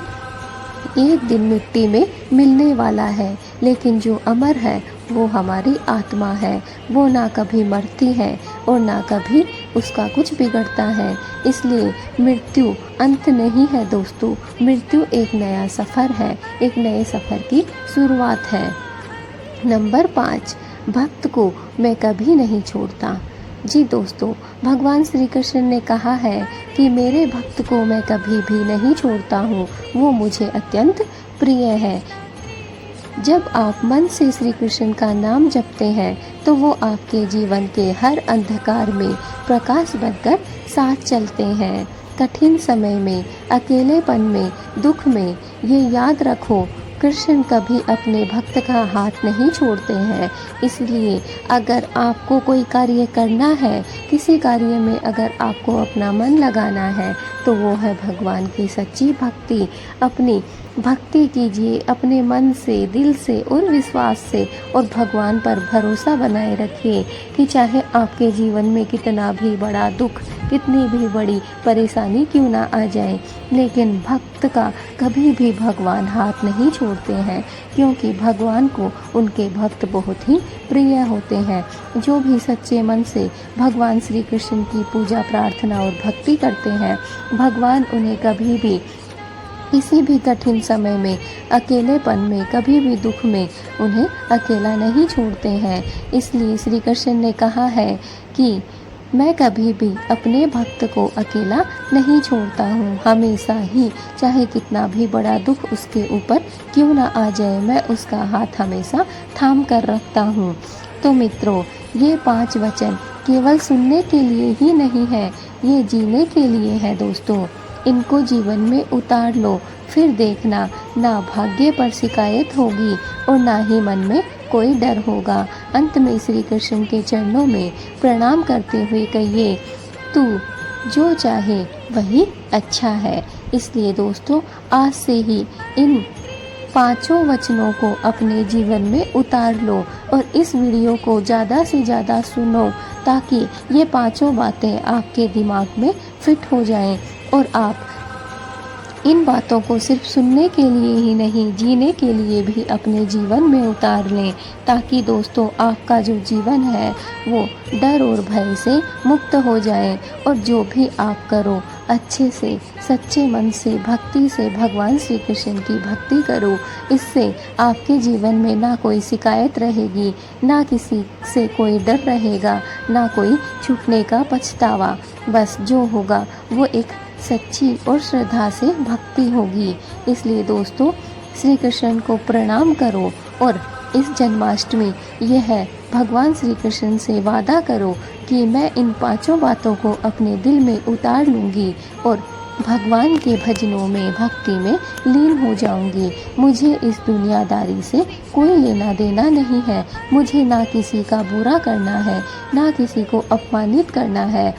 A: एक दिन मिट्टी में मिलने वाला है, लेकिन जो अमर है वो हमारी आत्मा है। वो ना कभी मरती है और ना कभी उसका कुछ बिगड़ता है। इसलिए मृत्यु अंत नहीं है दोस्तों, मृत्यु एक नया सफ़र है, एक नए सफ़र की शुरुआत है। नंबर 5, भक्त को मैं कभी नहीं छोड़ता। जी दोस्तों, भगवान श्री कृष्ण ने कहा है कि मेरे भक्त को मैं कभी भी नहीं छोड़ता हूँ, वो मुझे अत्यंत प्रिय है। जब आप मन से श्री कृष्ण का नाम जपते हैं तो वो आपके जीवन के हर अंधकार में प्रकाश बनकर साथ चलते हैं। कठिन समय में, अकेलेपन में, दुख में ये याद रखो, कृष्ण कभी अपने भक्त का हाथ नहीं छोड़ते हैं। इसलिए अगर आपको कोई कार्य करना है, किसी कार्य में अगर आपको अपना मन लगाना है, तो वो है भगवान की सच्ची भक्ति। अपनी भक्ति कीजिए अपने मन से, दिल से और विश्वास से, और भगवान पर भरोसा बनाए रखिए कि चाहे आपके जीवन में कितना भी बड़ा दुख, कितनी भी बड़ी परेशानी क्यों ना आ जाए, लेकिन भक्त का कभी भी भगवान हाथ नहीं छोड़ते हैं, क्योंकि भगवान को उनके भक्त बहुत ही प्रिय होते हैं। जो भी सच्चे मन से भगवान श्री कृष्ण की पूजा, प्रार्थना और भक्ति करते हैं, भगवान उन्हें कभी भी किसी भी कठिन समय में, अकेलेपन में, कभी भी दुख में उन्हें अकेला नहीं छोड़ते हैं। इसलिए श्री कृष्ण ने कहा है कि मैं कभी भी अपने भक्त को अकेला नहीं छोड़ता हूँ। हमेशा ही, चाहे कितना भी बड़ा दुख उसके ऊपर क्यों ना आ जाए, मैं उसका हाथ हमेशा थाम कर रखता हूँ। तो मित्रों, ये 5 वचन केवल सुनने के लिए ही नहीं है, ये जीने के लिए है दोस्तों। इनको जीवन में उतार लो, फिर देखना ना भाग्य पर शिकायत होगी और ना ही मन में कोई डर होगा। अंत में श्री कृष्ण के चरणों में प्रणाम करते हुए कहिए, तू जो चाहे वही अच्छा है। इसलिए दोस्तों, आज से ही इन 5 वचनों को अपने जीवन में उतार लो और इस वीडियो को ज़्यादा से ज़्यादा सुनो, ताकि ये 5 बातें आपके दिमाग में फिट हो जाएं और आप इन बातों को सिर्फ सुनने के लिए ही नहीं, जीने के लिए भी अपने जीवन में उतार लें, ताकि दोस्तों आपका जो जीवन है वो डर और भय से मुक्त हो जाए और जो भी आप करो अच्छे से, सच्चे मन से, भक्ति से, भगवान श्री कृष्ण की भक्ति करो। इससे आपके जीवन में ना कोई शिकायत रहेगी, ना किसी से कोई डर रहेगा, ना कोई छूटने का पछतावा। बस जो होगा वो एक सच्ची और श्रद्धा से भक्ति होगी। इसलिए दोस्तों, श्री कृष्ण को प्रणाम करो और इस जन्माष्टमी यह भगवान श्री कृष्ण से वादा करो कि मैं इन 5 बातों को अपने दिल में उतार लूँगी और भगवान के भजनों में, भक्ति में लीन हो जाऊंगी। मुझे इस दुनियादारी से कोई लेना देना नहीं है। मुझे ना किसी का बुरा करना है, ना किसी को अपमानित करना है,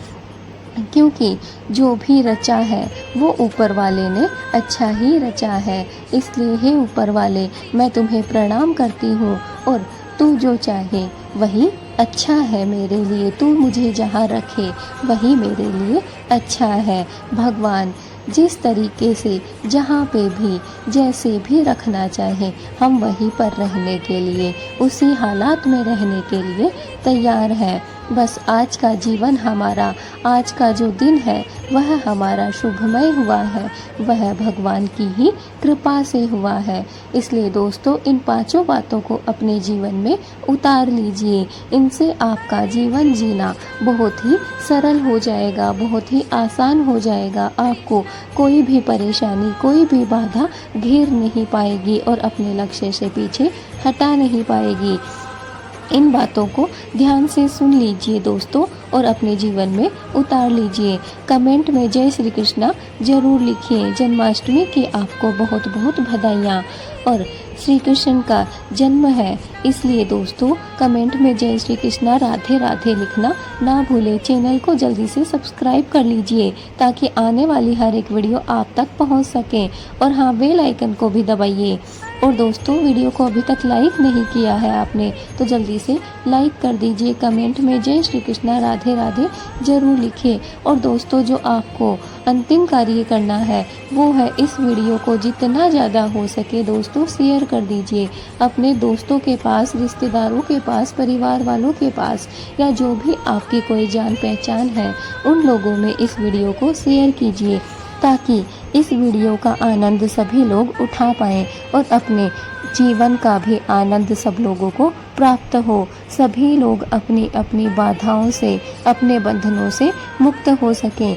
A: क्योंकि जो भी रचा है वो ऊपर वाले ने अच्छा ही रचा है। इसलिए हे ऊपर वाले, मैं तुम्हें प्रणाम करती हूँ और तू जो चाहे वही अच्छा है मेरे लिए। तू मुझे जहाँ रखे वही मेरे लिए अच्छा है। भगवान जिस तरीके से, जहाँ पे भी, जैसे भी रखना चाहे, हम वहीं पर रहने के लिए, उसी हालात में रहने के लिए तैयार हैं। बस आज का जीवन हमारा, आज का जो दिन है वह हमारा शुभमय हुआ है, वह भगवान की ही कृपा से हुआ है। इसलिए दोस्तों, इन 5 बातों को अपने जीवन में उतार लीजिए। इनसे आपका जीवन जीना बहुत ही सरल हो जाएगा, बहुत ही आसान हो जाएगा। आपको कोई भी परेशानी, कोई भी बाधा घेर नहीं पाएगी और अपने लक्ष्य से पीछे हटा नहीं पाएगी। इन बातों को ध्यान से सुन लीजिए दोस्तों और अपने जीवन में उतार लीजिए। कमेंट में जय श्री कृष्णा जरूर लिखिए। जन्माष्टमी की आपको बहुत बहुत बधाइयाँ। और श्री कृष्ण का जन्म है, इसलिए दोस्तों कमेंट में जय श्री कृष्णा राधे राधे लिखना ना भूलें। चैनल को जल्दी से सब्सक्राइब कर लीजिए ताकि आने वाली हर एक वीडियो आप तक पहुंच सके। और हाँ, बेल आइकन को भी दबाइए। और दोस्तों, वीडियो को अभी तक लाइक नहीं किया है आपने तो जल्दी से लाइक कर दीजिए। कमेंट में जय श्री कृष्णा राधे राधे जरूर लिखिए। और दोस्तों, जो आपको अंतिम कार्य करना है वो है इस वीडियो को जितना ज़्यादा हो सके दोस्तों शेयर कर दीजिए अपने दोस्तों के पास, रिश्तेदारों के पास, परिवार वालों के पास, या जो भी आपकी कोई जान पहचान है उन लोगों में इस वीडियो को शेयर कीजिए, ताकि इस वीडियो का आनंद सभी लोग उठा पाएँ और अपने जीवन का भी आनंद सब लोगों को प्राप्त हो। सभी लोग अपनी अपनी बाधाओं से, अपने बंधनों से मुक्त हो सकें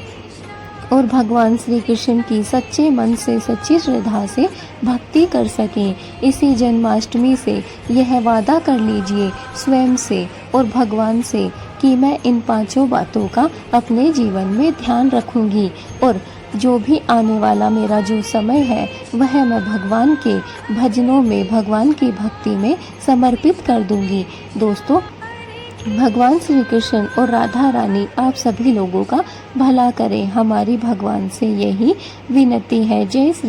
A: और भगवान श्री कृष्ण की सच्चे मन से, सच्ची श्रद्धा से भक्ति कर सकें। इसी जन्माष्टमी से यह वादा कर लीजिए स्वयं से और भगवान से कि मैं इन 5 बातों का अपने जीवन में ध्यान रखूंगी और जो भी आने वाला मेरा जो समय है वह मैं भगवान के भजनों में, भगवान की भक्ति में समर्पित कर दूंगी। दोस्तों, भगवान श्री कृष्ण और राधा रानी आप सभी लोगों का भला करें, हमारी भगवान से यही विनती है। जय श्री